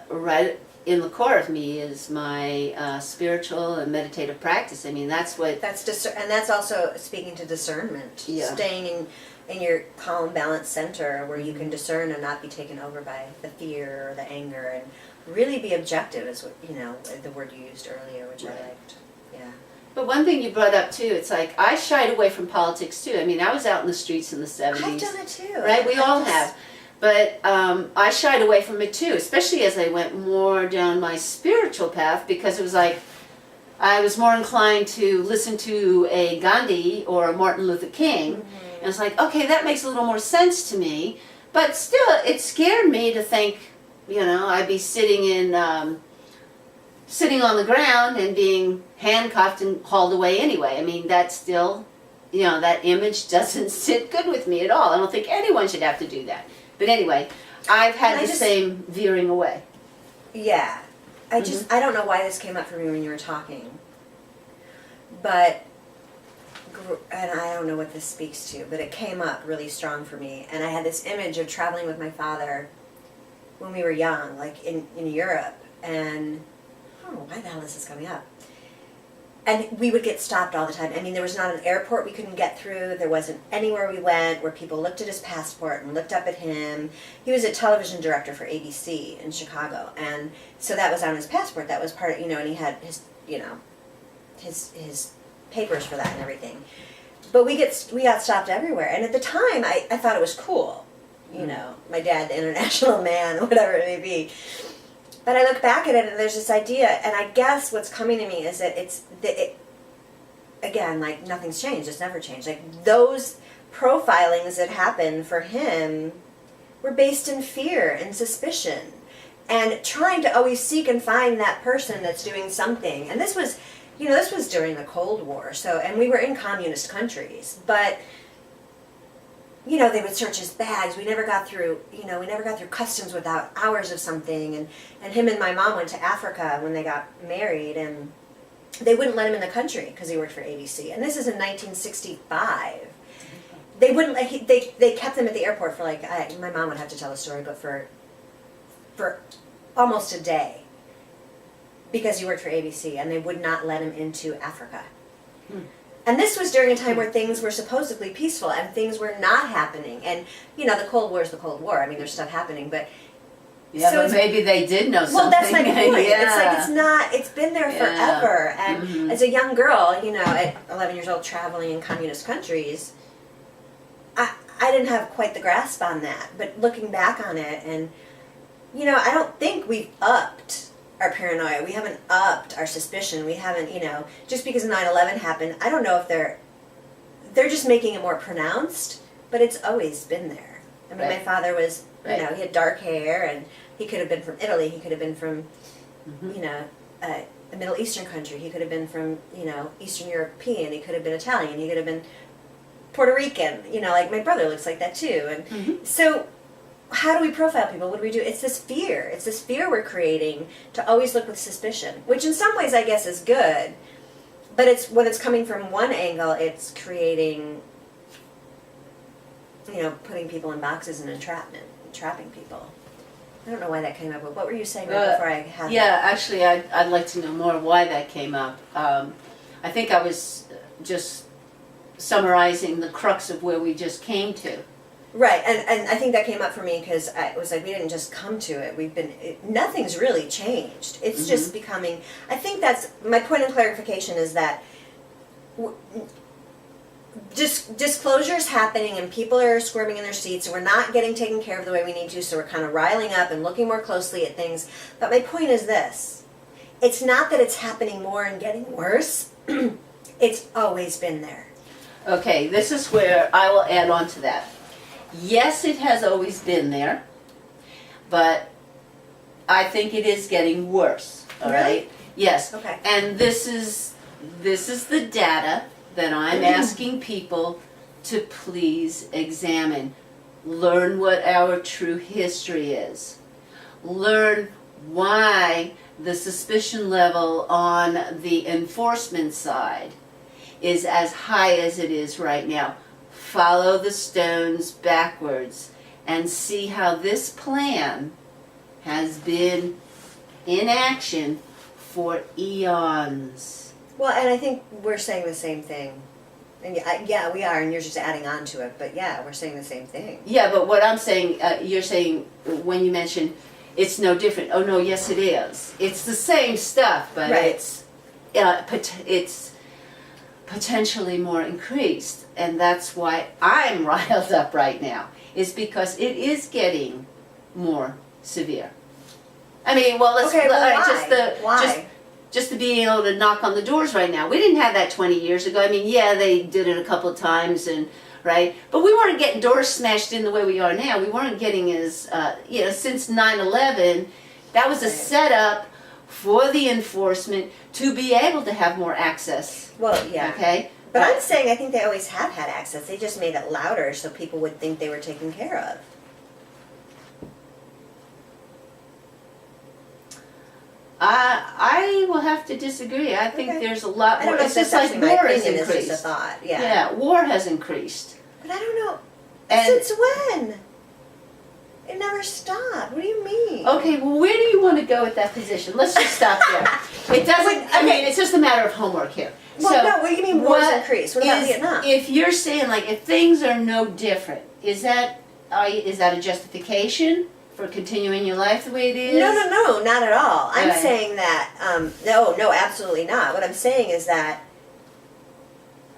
Speaker 2: right in the core of me is my spiritual and meditative practice. I mean, that's what,
Speaker 3: And that's also speaking to discernment.
Speaker 2: Yeah.
Speaker 3: Staying in your calm, balanced center where you can discern and not be taken over by the fear or the anger, and really be objective is what, you know, the word you used earlier, which
Speaker 2: Right.
Speaker 3: I liked. Yeah.
Speaker 2: but one thing you brought up too, it's like, I shied away from politics too. I mean, I was out in the streets in the 70s.
Speaker 3: I've done it too.
Speaker 2: Right, we
Speaker 3: I
Speaker 2: all
Speaker 3: just-
Speaker 2: have. But I shied away from it too, especially as I went more down my spiritual path, because it was like I was more inclined to listen to a Gandhi or a Martin Luther King. And it's like, okay, that makes a little more sense to me. But still, it scared me to think, you know, I'd be sitting sitting on the ground and being handcuffed and hauled away anyway. I mean, that's still, you know, that image doesn't sit good with me at all. I don't think anyone should have to do that. But anyway, I've had
Speaker 3: And I
Speaker 2: the
Speaker 3: just-
Speaker 2: same veering away.
Speaker 3: Yeah. I don't know why this came up for me when you were talking. But, and I don't know what this speaks to, but it came up really strong for me. And I had this image of traveling with my father when we were young, like in Europe. And I don't know why the hell this is coming up. And we would get stopped all the time. I mean, there was not an airport we couldn't get through. There wasn't anywhere we went where people looked at his passport and looked up at him. He was a television director for ABC in Chicago. And so that was on his passport. That was part of, you know, and he had his, you know, his papers for that and everything. But we got stopped everywhere. And at the time, I thought it was cool. you know, my dad, the international man, whatever it may be. But I look back at it and there's this idea, and I guess what's coming to me is that again, like nothing's changed, it's never changed. Like those profilings that happened for him were based in fear and suspicion and trying to always seek and find that person that's doing something. And this was, you know, this was during the Cold War, so, and we were in communist countries, but you know, they would search his bags. We never got through, you know, we never got through customs without hours of something. And him and my mom went to Africa when they got married, and they wouldn't let him in the country because he worked for ABC. And this is in 1965. They wouldn't let, they kept him at the airport for like, my mom would have to tell the story, but for almost a day because he worked for ABC, and they would not let him into Africa. And this was during a time where things were supposedly peaceful and things were not happening. And, you know, the Cold War is the Cold War. I mean, there's stuff happening, but...
Speaker 2: Yeah, so but maybe they did know something.
Speaker 3: Well, that's my point.
Speaker 2: Yeah.
Speaker 3: It's like, it's not, it's been there forever. And as a young girl, you know, at 11 years old, traveling in communist countries, I didn't have quite the grasp on that. But looking back on it, and, you know, I don't think we've upped our paranoia. We haven't upped our suspicion. We haven't, you know, just because 9/11 happened, I don't know if they're just making it more pronounced, but it's always been there. I mean, my father was, you know, he had dark hair, and he could have been from Italy, he could have been from, you know, a Middle Eastern country, he could have been from, you know, Eastern European, he could have been Italian, he could have been Puerto Rican, you know, like my brother looks like that too. And so how do we profile people? What do we do? It's this fear. It's this fear we're creating to always look with suspicion, which in some ways I guess is good. But it's when it's coming from one angle, it's creating, you know, putting people in boxes and entrapment, trapping people. I don't know why that came up. But what were you saying right before I had
Speaker 2: Yeah,
Speaker 3: that?
Speaker 2: actually, I'd like to know more why that came up. I think I was just summarizing the crux of where we just came to.
Speaker 3: Right, and I think that came up for me because it was like we didn't just come to it. Nothing's really changed. It's just becoming. I think that's my point of clarification is that disclosure is happening and people are squirming in their seats and we're not getting taken care of the way we need to. So we're kind of riling up and looking more closely at things. But my point is this: it's not that it's happening more and getting worse. It's always been there.
Speaker 2: Okay, this is where I will add on to that. Yes, it has always been there, but I think it is getting worse. All right? Yes.
Speaker 3: Okay.
Speaker 2: And this is the data that I'm asking people to please examine. Learn what our true history is. Learn why the suspicion level on the enforcement side is as high as it is right now. Follow the stones backwards and see how this plan has been in action for eons.
Speaker 3: Well, and I think we're saying the same thing. And yeah, we are, and you're just adding on to it. But yeah, we're saying the same thing.
Speaker 2: Yeah, but what I'm saying, you're saying when you mention it's no different. Oh no, yes it is. It's the same stuff, but
Speaker 3: Right.
Speaker 2: it's potentially more increased, and that's why I'm riled up right now, is because it is getting more severe. I mean, well, let's
Speaker 3: Okay, well, why?
Speaker 2: just to be able to knock on the doors right now. We didn't have that 20 years ago. I mean, yeah, they did it a couple of times, and right, but we weren't getting doors smashed in the way we are now. We weren't getting as you know, since 9/11, that was a setup for the enforcement to be able to have more access.
Speaker 3: Well, yeah.
Speaker 2: Okay?
Speaker 3: But I'm saying I think they always have had access. They just made it louder so people would think they were taken care of.
Speaker 2: I will have to disagree. I think there's a lot
Speaker 3: I
Speaker 2: more.
Speaker 3: don't know
Speaker 2: It's
Speaker 3: if
Speaker 2: just
Speaker 3: that's
Speaker 2: like
Speaker 3: actually my
Speaker 2: war has
Speaker 3: opinion. It's
Speaker 2: increased.
Speaker 3: just a thought. Yeah.
Speaker 2: Yeah, war has increased.
Speaker 3: But I don't know.
Speaker 2: And-
Speaker 3: Since when? It never stopped. What do you mean?
Speaker 2: Okay, well, where do you want to go with that position? Let's just stop there. It doesn't, I mean, it's just a matter of homework here.
Speaker 3: Well,
Speaker 2: So,
Speaker 3: no, what do you mean wars
Speaker 2: what
Speaker 3: increased? What about
Speaker 2: is-
Speaker 3: Vietnam?
Speaker 2: If you're saying, like, if things are no different, is that a justification for continuing your life the way it is?
Speaker 3: No, not at all. I'm
Speaker 2: Right.
Speaker 3: saying that, no, absolutely not. What I'm saying is that,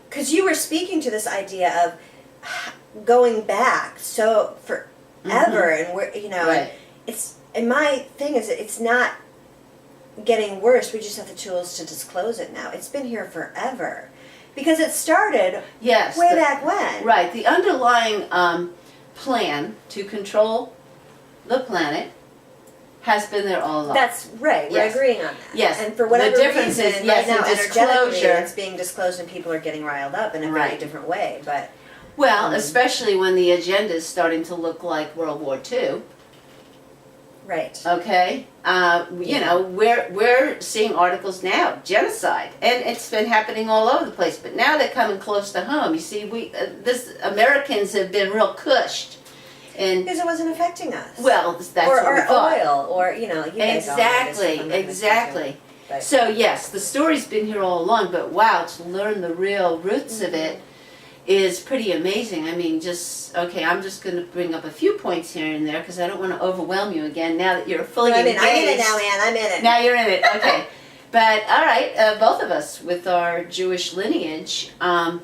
Speaker 3: because you were speaking to this idea of going back, so forever, and we're
Speaker 2: Right.
Speaker 3: and my thing is it's not getting worse. We just have the tools to disclose it now. It's been here forever because it started
Speaker 2: Yes.
Speaker 3: way back when.
Speaker 2: Right. The underlying plan to control the planet has been there all along.
Speaker 3: That's right. We're
Speaker 2: Yes.
Speaker 3: agreeing on that.
Speaker 2: Yes.
Speaker 3: And for whatever
Speaker 2: The difference
Speaker 3: reason,
Speaker 2: is, yes,
Speaker 3: right now,
Speaker 2: the
Speaker 3: energetically,
Speaker 2: disclosure.
Speaker 3: it's being disclosed and people are getting riled up in a very
Speaker 2: Right.
Speaker 3: different way. But
Speaker 2: Well, especially when the agenda is starting to look like World War II.
Speaker 3: right.
Speaker 2: Okay, you know, we're seeing articles now, genocide, and it's been happening all over the place. But now they're coming close to home. You see, this Americans have been real cushed, and
Speaker 3: Because it wasn't affecting us.
Speaker 2: well, that's
Speaker 3: or
Speaker 2: what we thought.
Speaker 3: oil, or you guys all know this, I'm not gonna
Speaker 2: Exactly.
Speaker 3: But-
Speaker 2: So yes, the story's been here all along, but wow, to learn the real roots of it is pretty amazing. I mean, I'm just going to bring up a few points here and there because I don't want to overwhelm you again now that you're fully
Speaker 3: I'm in
Speaker 2: engaged.
Speaker 3: it now, Ann. I'm in it.
Speaker 2: Now you're in it, okay. But all right, both of us with our Jewish lineage, our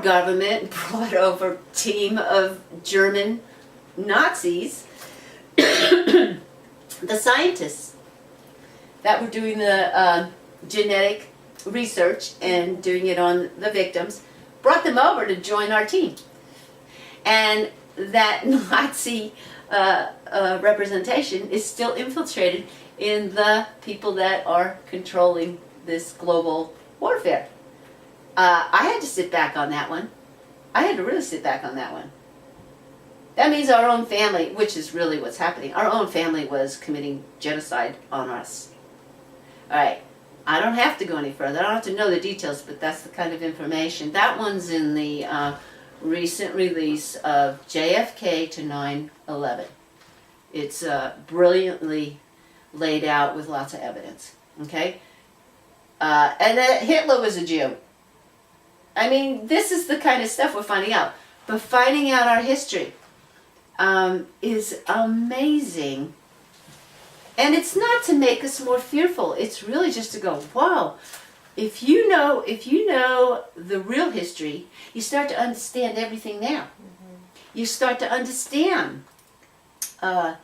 Speaker 2: government brought over a team of German Nazis, the scientists that were doing the genetic research and doing it on the victims, brought them over to join our team. And that Nazi representation is still infiltrated in the people that are controlling this global warfare. I had to sit back on that one. I had to really sit back on that one. That means our own family, which is really what's happening, our own family was committing genocide on us. All right. I don't have to go any further. I don't have to know the details, but that's the kind of information. That one's in the recent release of JFK to 9/11. It's brilliantly laid out with lots of evidence. Okay? And that Hitler was a Jew. I mean, this is the kind of stuff we're finding out. But finding out our history is amazing. And it's not to make us more fearful. It's really just to go, wow. If you know the real history, you start to understand everything now. Mm-hmm. You start to understand, why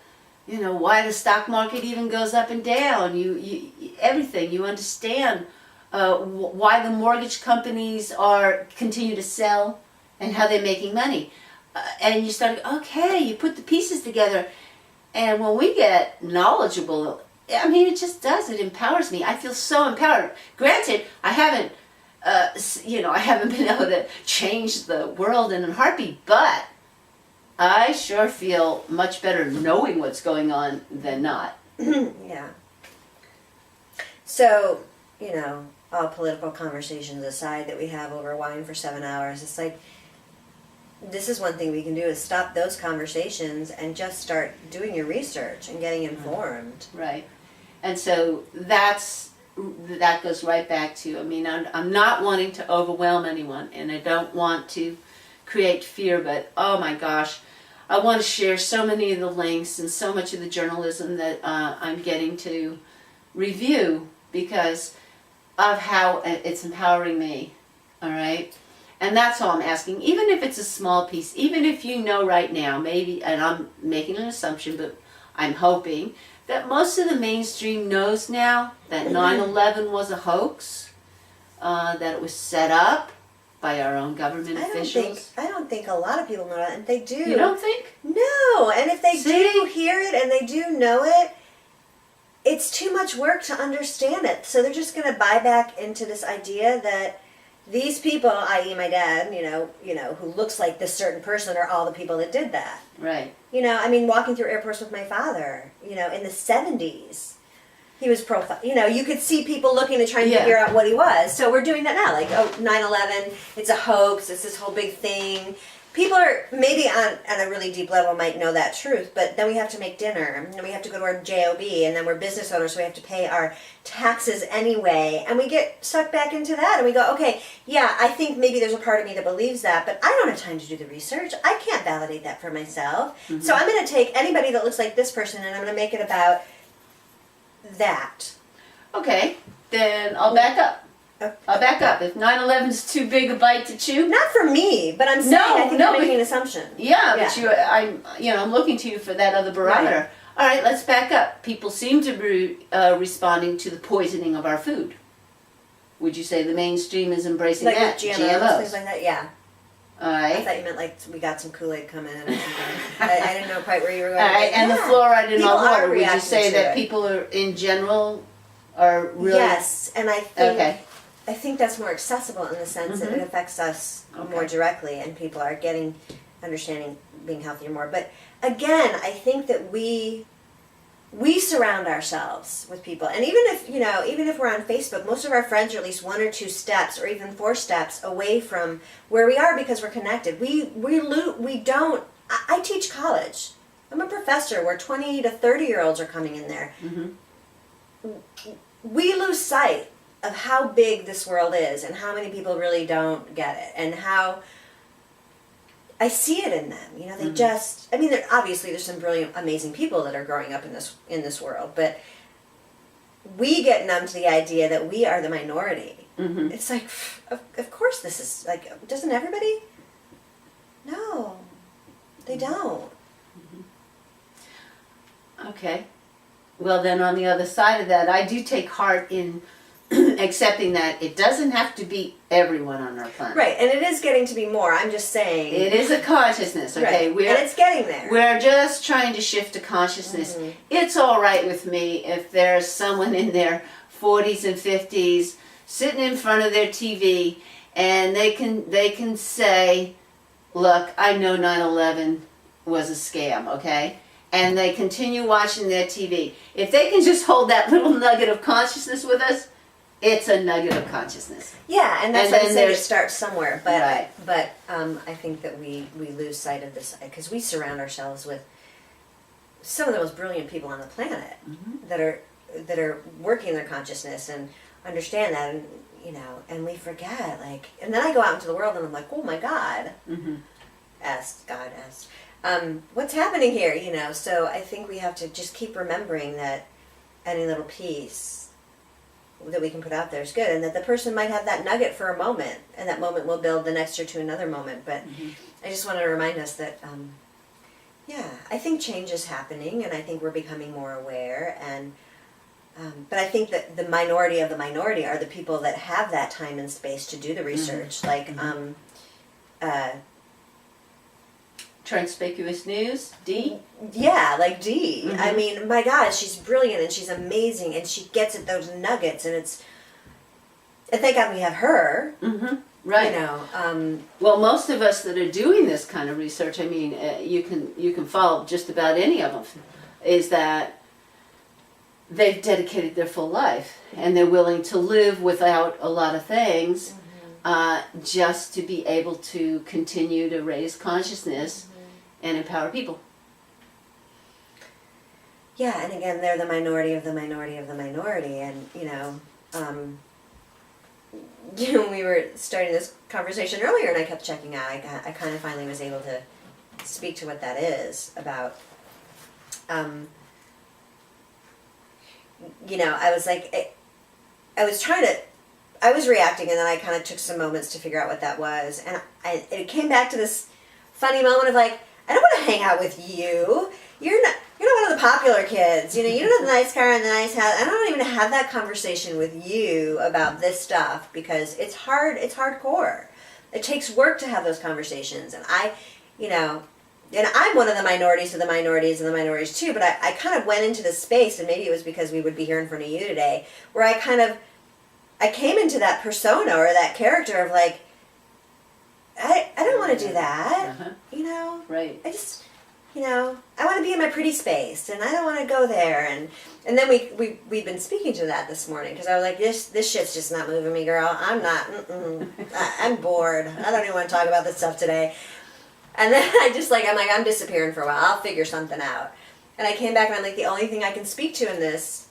Speaker 2: the stock market even goes up and down. You everything. You understand why the mortgage companies continue to sell and how they're making money. And you start, okay, you put the pieces together. And when we get knowledgeable, I mean, it just does. It empowers me. I feel so empowered. Granted, I haven't been able to change the world in a heartbeat, but I sure feel much better knowing what's going on than not.
Speaker 3: Yeah. So, all political conversations aside that we have over wine for 7 hours, it's like, this is one thing we can do is stop those conversations and just start doing your research and getting informed.
Speaker 2: Right. And so that goes right back to, I mean, I'm not wanting to overwhelm anyone, and I don't want to create fear, but oh my gosh, I want to share so many of the links and so much of the journalism that I'm getting to review because of how it's empowering me, all right? And that's all I'm asking, even if it's a small piece, even if you know right now, maybe, and I'm making an assumption, but I'm hoping that most of the mainstream knows now that 9/11 was a hoax, that it was set up by our own government officials.
Speaker 3: I don't think a lot of people know that, and they do.
Speaker 2: You don't think?
Speaker 3: No, and if they
Speaker 2: See?
Speaker 3: do hear it and they do know it, it's too much work to understand it. So they're just going to buy back into this idea that these people, i.e. my dad, who looks like this certain person, are all the people that did that.
Speaker 2: Right.
Speaker 3: Walking through airports with my father, in the 70s, he was profiled. You could see people looking to try and figure out what he was. So we're doing that now. Like, 9/11, it's a hoax, it's this whole big thing. People are, maybe on a really deep level, might know that truth, but then we have to make dinner, and then we have to go to our JOB, and then we're business owners, so we have to pay our taxes anyway, and we get sucked back into that, and we go, okay, yeah, I think maybe there's a part of me that believes that, but I don't have time to do the research. I can't validate that for myself. Mm-hmm. So I'm going to take anybody that looks like this person, and I'm going to make it about that.
Speaker 2: Okay, then I'll back up. I'll back up. If 9/11 is too big a bite to chew,
Speaker 3: Not for me, but I'm saying I think you're making an assumption.
Speaker 2: yeah, but I'm looking to you for that other barometer.
Speaker 3: Right.
Speaker 2: All right, let's back up. People seem to be responding to the poisoning of our food. Would you say the mainstream is embracing
Speaker 3: Like
Speaker 2: that?
Speaker 3: with GMOs, things like that, yeah.
Speaker 2: All
Speaker 3: I
Speaker 2: right.
Speaker 3: thought you meant like we got some Kool-Aid coming in or something. I didn't know quite where you were going.
Speaker 2: All right, and the
Speaker 3: Yeah.
Speaker 2: fluoride in
Speaker 3: People
Speaker 2: our
Speaker 3: are
Speaker 2: water. Would you
Speaker 3: reacting
Speaker 2: say
Speaker 3: to
Speaker 2: that
Speaker 3: it.
Speaker 2: people are, in general, are really?
Speaker 3: Yes, and I think
Speaker 2: Okay.
Speaker 3: I think that's more accessible in the sense that it affects us more directly, and people are understanding being healthier more. But again, I think that we surround ourselves with people, and even if we're on Facebook, most of our friends are at least 1 or 2 steps, or even 4 steps away from where we are because we're connected. We don't. I teach college. I'm a professor where 20 to 30-year-olds are coming in there.
Speaker 2: Mm-hmm.
Speaker 3: We lose sight of how big this world is and how many people really don't get it, and how I see it in them. They just, I mean, obviously there's some brilliant, amazing people that are growing up in this world, but we get numb to the idea that we are the minority.
Speaker 2: Mm-hmm.
Speaker 3: It's like, of course this is, like, doesn't everybody? No, they don't.
Speaker 2: Okay. Well, then on the other side of that, I do take heart in accepting that it doesn't have to be everyone on our planet.
Speaker 3: Right, and it is getting to be more. I'm just saying.
Speaker 2: It is a consciousness, okay?
Speaker 3: Right. And it's getting there.
Speaker 2: We're just trying to shift to consciousness.
Speaker 3: Mm-hmm.
Speaker 2: It's all right with me if there's someone in their 40s and 50s sitting in front of their TV and they can say, look, I know 9/11 was a scam, okay? And they continue watching their TV. If they can just hold that little nugget of consciousness with us, it's a nugget of consciousness.
Speaker 3: Yeah, and that's
Speaker 2: And
Speaker 3: why I
Speaker 2: then
Speaker 3: said it
Speaker 2: there's-
Speaker 3: starts somewhere. But
Speaker 2: Right.
Speaker 3: I think that we lose sight of this because we surround ourselves with some of the most brilliant people on the planet that are working their consciousness and understand that, and we forget, and then I go out into the world and I'm like, oh my God, asked, what's happening here, so I think we have to just keep remembering that any little piece that we can put out there is good, and that the person might have that nugget for a moment, and that moment will build the next year to another moment. But I just wanted to remind us that, I think change is happening, and I think we're becoming more aware, and but I think that the minority of the minority are the people that have that time and space to do the research,
Speaker 2: Conspicuous news, D?
Speaker 3: Yeah, like Dee. I mean, my God, she's brilliant and she's amazing and she gets at those nuggets, and thank God we have her.
Speaker 2: Right.
Speaker 3: Well,
Speaker 2: most of us that are doing this kind of research, I mean, you can follow just about any of them, is that they've dedicated their full life and they're willing to live without a lot of things just to be able to continue to raise consciousness and empower people.
Speaker 3: Yeah, and again, they're the minority of the minority of the minority, and we were starting this conversation earlier, and I kept checking out. I kind of finally was able to speak to what that is about. I was like, I was reacting, and then I kind of took some moments to figure out what that was, and it came back to this funny moment of like, I don't want to hang out with you. You're not one of the popular kids. You don't have the nice car and the nice house. I don't even have that conversation with you about this stuff because it's hard. It's hardcore. It takes work to have those conversations. And and I'm one of the minorities of the minorities and the minorities too, but I kind of went into this space, and maybe it was because we would be here in front of you today, where I came into that persona or that character of like, I don't want to do that,
Speaker 2: Right.
Speaker 3: I just, I want to be in my pretty space, and I don't want to go there, and then we've been speaking to that this morning, because I was like, this shit's just not moving me, girl. I'm not, I'm bored. I don't even want to talk about this stuff today. And then I'm disappearing for a while. I'll figure something out. And I came back, and I'm like, the only thing I can speak to in this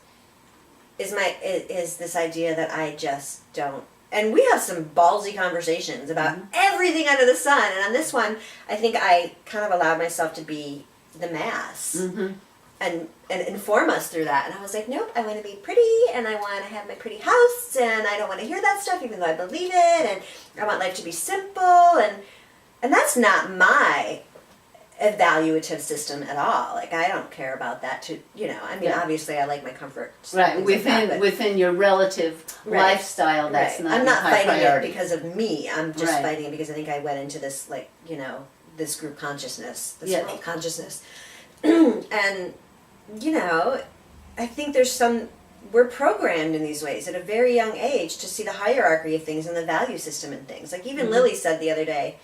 Speaker 3: is this idea that I just don't. And we have some ballsy conversations about everything under the sun. And on this one, I think I kind of allowed myself to be the mass. and inform us through that. And I was like, nope, I want to be pretty, and I want to have my pretty house, and I don't want to hear that stuff, even though I believe it, and I want life to be simple, and that's not my evaluative system at all. Like, I don't care about that. Obviously, I like my comfort.
Speaker 2: Right, within your relative lifestyle, that's not
Speaker 3: I'm not
Speaker 2: high
Speaker 3: fighting
Speaker 2: priority.
Speaker 3: it because of me. I'm just
Speaker 2: Right.
Speaker 3: fighting it because I think I went into this, like, this group consciousness, this
Speaker 2: Yeah.
Speaker 3: world consciousness. And, I think we're programmed in these ways at a very young age to see the hierarchy of things and the value system in things. Like, even Lily said the other day,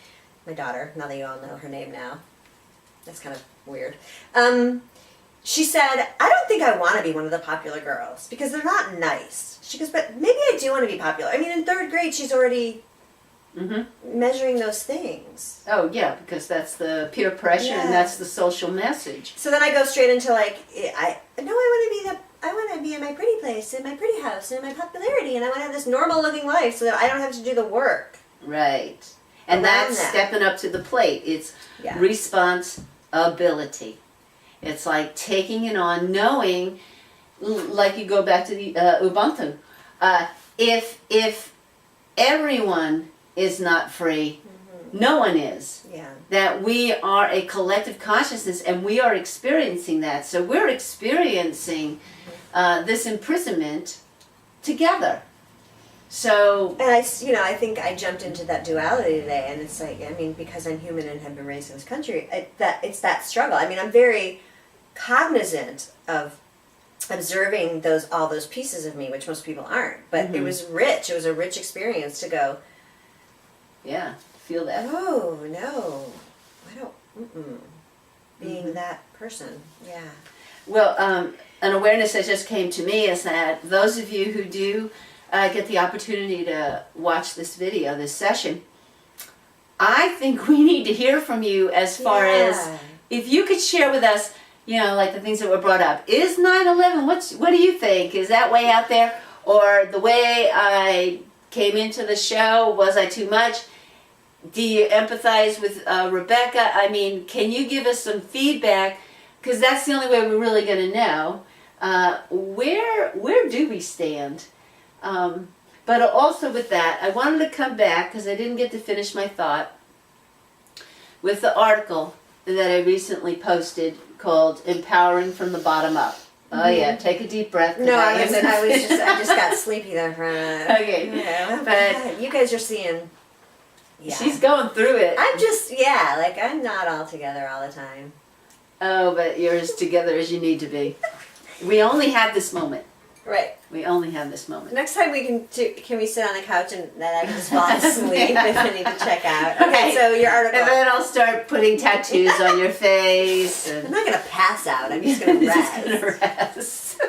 Speaker 3: my daughter, now that you all know her name now, that's kind of weird. She said, I don't think I want to be one of the popular girls because they're not nice. She goes, but maybe I do want to be popular. I mean, in 3rd grade, she's already measuring those things.
Speaker 2: Oh, yeah, because that's the peer pressure and that's the social message.
Speaker 3: So then I go straight into I want to be in my pretty place, in my pretty house, in my popularity, and I want to have this normal looking life so that I don't have to do the work.
Speaker 2: Right. And that's stepping up to the plate. It's responsibility. It's like taking it on, knowing, like you go back to the Ubuntu. If everyone is not free, no one is.
Speaker 3: Yeah.
Speaker 2: That we are a collective consciousness and we are experiencing that. So we're experiencing this imprisonment together. So,
Speaker 3: and I think I jumped into that duality today, and it's like, I mean, because I'm human and have been raised in this country, it's that struggle. I mean, I'm very cognizant of observing all those pieces of me, which most people aren't. But it was rich. It was a rich experience to go,
Speaker 2: yeah, feel that.
Speaker 3: oh, no, I don't, being that person, yeah.
Speaker 2: Well, an awareness that just came to me is that those of you who do get the opportunity to watch this video, this session, I think we need to hear from you as far as if you could share with us, like the things that were brought up. Is 9/11, what do you think? Is that way out there? Or the way I came into the show, was I too much? Do you empathize with Rebecca? I mean, can you give us some feedback? Because that's the only way we're really going to know. Where do we stand? But also with that, I wanted to come back, because I didn't get to finish my thought, with the article that I recently posted called Empowering from the Bottom Up. Oh yeah, take a deep breath.
Speaker 3: No, I just got sleepy there for a minute.
Speaker 2: Okay.
Speaker 3: Yeah,
Speaker 2: But
Speaker 3: you guys are seeing. Yeah.
Speaker 2: She's going through it.
Speaker 3: I'm not all together all the time.
Speaker 2: Oh, but you're as together as you need to be. We only have this moment.
Speaker 3: Right.
Speaker 2: We only have this moment.
Speaker 3: Next time can we sit on the couch and then I can just fall asleep if I need to check out. Okay, so your article.
Speaker 2: And then I'll start putting tattoos on your face.
Speaker 3: I'm not going to pass out. I'm just going to rest.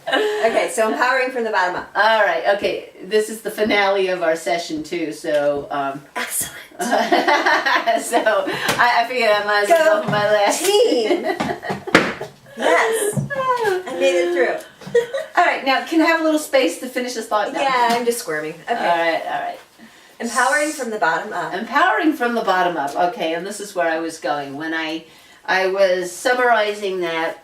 Speaker 3: Okay, so empowering from the bottom up.
Speaker 2: All right. Okay, this is the finale of our session too. So.
Speaker 3: Excellent.
Speaker 2: So I figured I might as well go for my last
Speaker 3: team. Yes, I made it through.
Speaker 2: All right, now can I have a little space to finish this thought now?
Speaker 3: Yeah, I'm just squirming. Okay.
Speaker 2: All right.
Speaker 3: Empowering from the bottom up.
Speaker 2: Empowering from the bottom up. Okay, and this is where I was going. When I was summarizing that,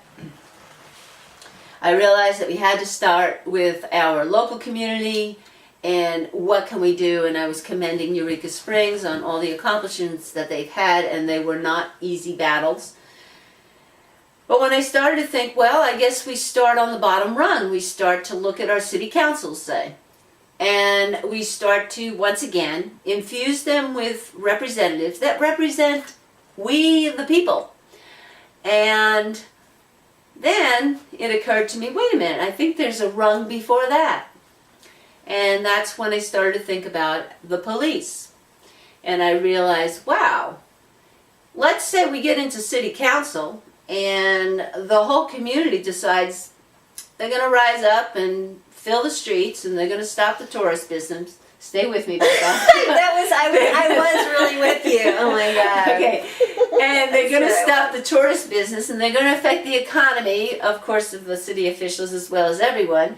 Speaker 2: I realized that we had to start with our local community and what can we do, and I was commending Eureka Springs on all the accomplishments that they've had, and they were not easy battles. But when I started to think, well, I guess we start on the bottom rung. We start to look at our city councils, say. And we start to, once again, infuse them with representatives that represent we, the people. And then it occurred to me, wait a minute, I think there's a rung before that. And that's when I started to think about the police. And I realized, wow, let's say we get into city council and the whole community decides they're going to rise up and fill the streets and they're going to stop the tourist business. Stay with me, Becca.
Speaker 3: I was really with you. Oh my God.
Speaker 2: Okay. And they're going to stop the tourist business and they're going to affect the economy, of course, of the city officials as well as everyone.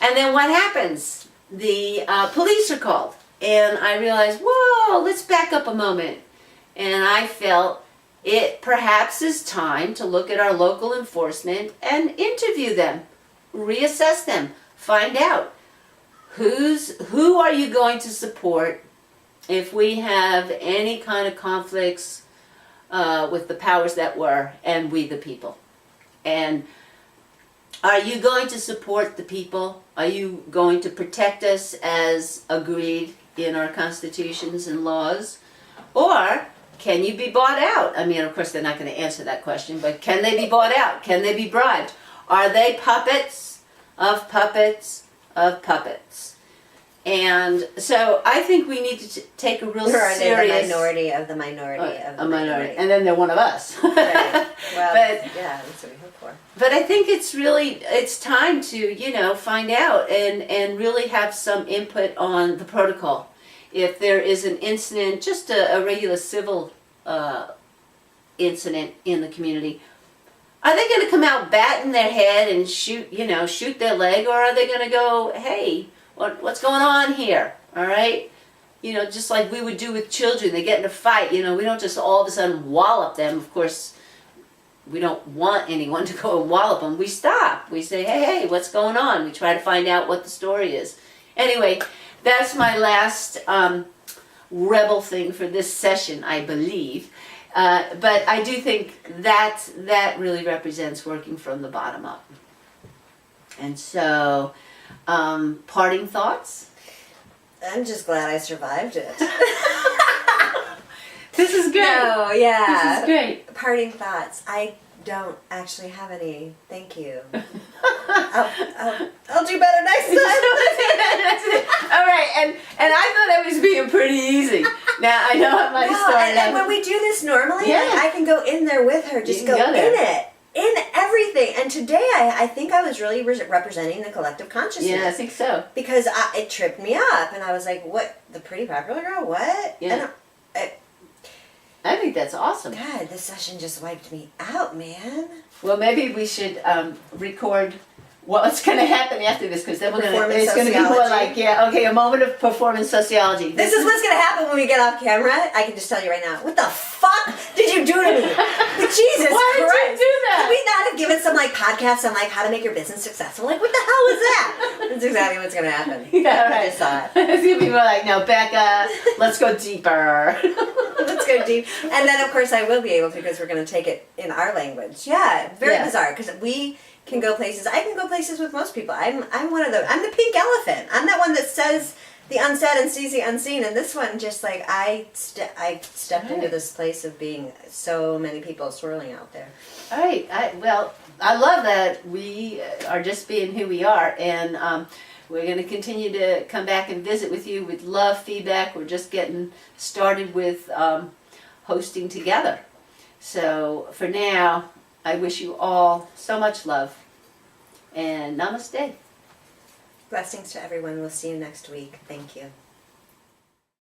Speaker 2: And then what happens? The police are called. And I realized, whoa, let's back up a moment. And I felt, it perhaps is time to look at our local enforcement and interview them, reassess them, find out who are you going to support if we have any kind of conflicts with the powers that were and we the people. And are you going to support the people? Are you going to protect us as agreed in our constitutions and laws? Or can you be bought out? I mean, of course, they're not going to answer that question, but can they be bought out? Can they be bribed? Are they puppets of puppets of puppets? And so I think we need to take a real
Speaker 3: Or are
Speaker 2: serious...
Speaker 3: they the minority of the minority of the minority?
Speaker 2: And then they're one of us.
Speaker 3: Right. Well,
Speaker 2: But-
Speaker 3: yeah, that's what we hope for.
Speaker 2: But I think it's time to, find out and really have some input on the protocol. If there is an incident, just a regular civil incident in the community, are they going to come out batting their head and shoot their leg, or are they going to go, hey, what's going on here? All right? Just like we would do with children, they get in a fight, we don't just all of a sudden wallop them. Of course, we don't want anyone to go and wallop them. We stop. We say, hey, what's going on? We try to find out what the story is. Anyway, that's my last rebel thing for this session, I believe. But I do think that really represents working from the bottom up. And so, parting thoughts?
Speaker 3: I'm just glad I survived it.
Speaker 2: This is great.
Speaker 3: No, yeah.
Speaker 2: This is great.
Speaker 3: Parting thoughts. I don't actually have any. Thank you. I'll do better next time.
Speaker 2: All right, and I thought I was being pretty easy. Now I know how my story.
Speaker 3: And when we do this normally,
Speaker 2: Yeah.
Speaker 3: I can go in there with her. Just go in it. In everything. And today I think I was really representing the collective consciousness.
Speaker 2: Yeah, I think so.
Speaker 3: Because it tripped me up. And I was like, what? The pretty popular girl? What?
Speaker 2: Yeah. I think that's awesome.
Speaker 3: God, this session just wiped me out, man.
Speaker 2: Well, maybe we should record what's going to happen after this, because then it's going to be more like, a moment of performance sociology.
Speaker 3: This is what's going to happen when we get off camera. I can just tell you right now. What the fuck did you do to me? Jesus
Speaker 2: Why
Speaker 3: Christ.
Speaker 2: did you do that?
Speaker 3: Could we not have given some podcasts on how to make your business successful? What the hell is that? That's exactly what's going to happen.
Speaker 2: Yeah, right.
Speaker 3: I just saw it.
Speaker 2: It's going to be more like, no, Becca, let's go deeper.
Speaker 3: Let's go deep. And then, of course, I will be able to, because we're going to take it in our language. Yeah, very bizarre, because we can go places. I can go places with most people. I'm one of those. I'm the pink elephant. I'm that one that says the unsaid and sees the unseen. And this one, just I stepped into this place of being so many people swirling out there.
Speaker 2: All right. I love that we are just being who we are, and we're going to continue to come back and visit with you. We'd love feedback. We're just getting started with hosting together. So for now, I wish you all so much love, and namaste.
Speaker 3: Blessings to everyone. We'll see you next week. Thank you.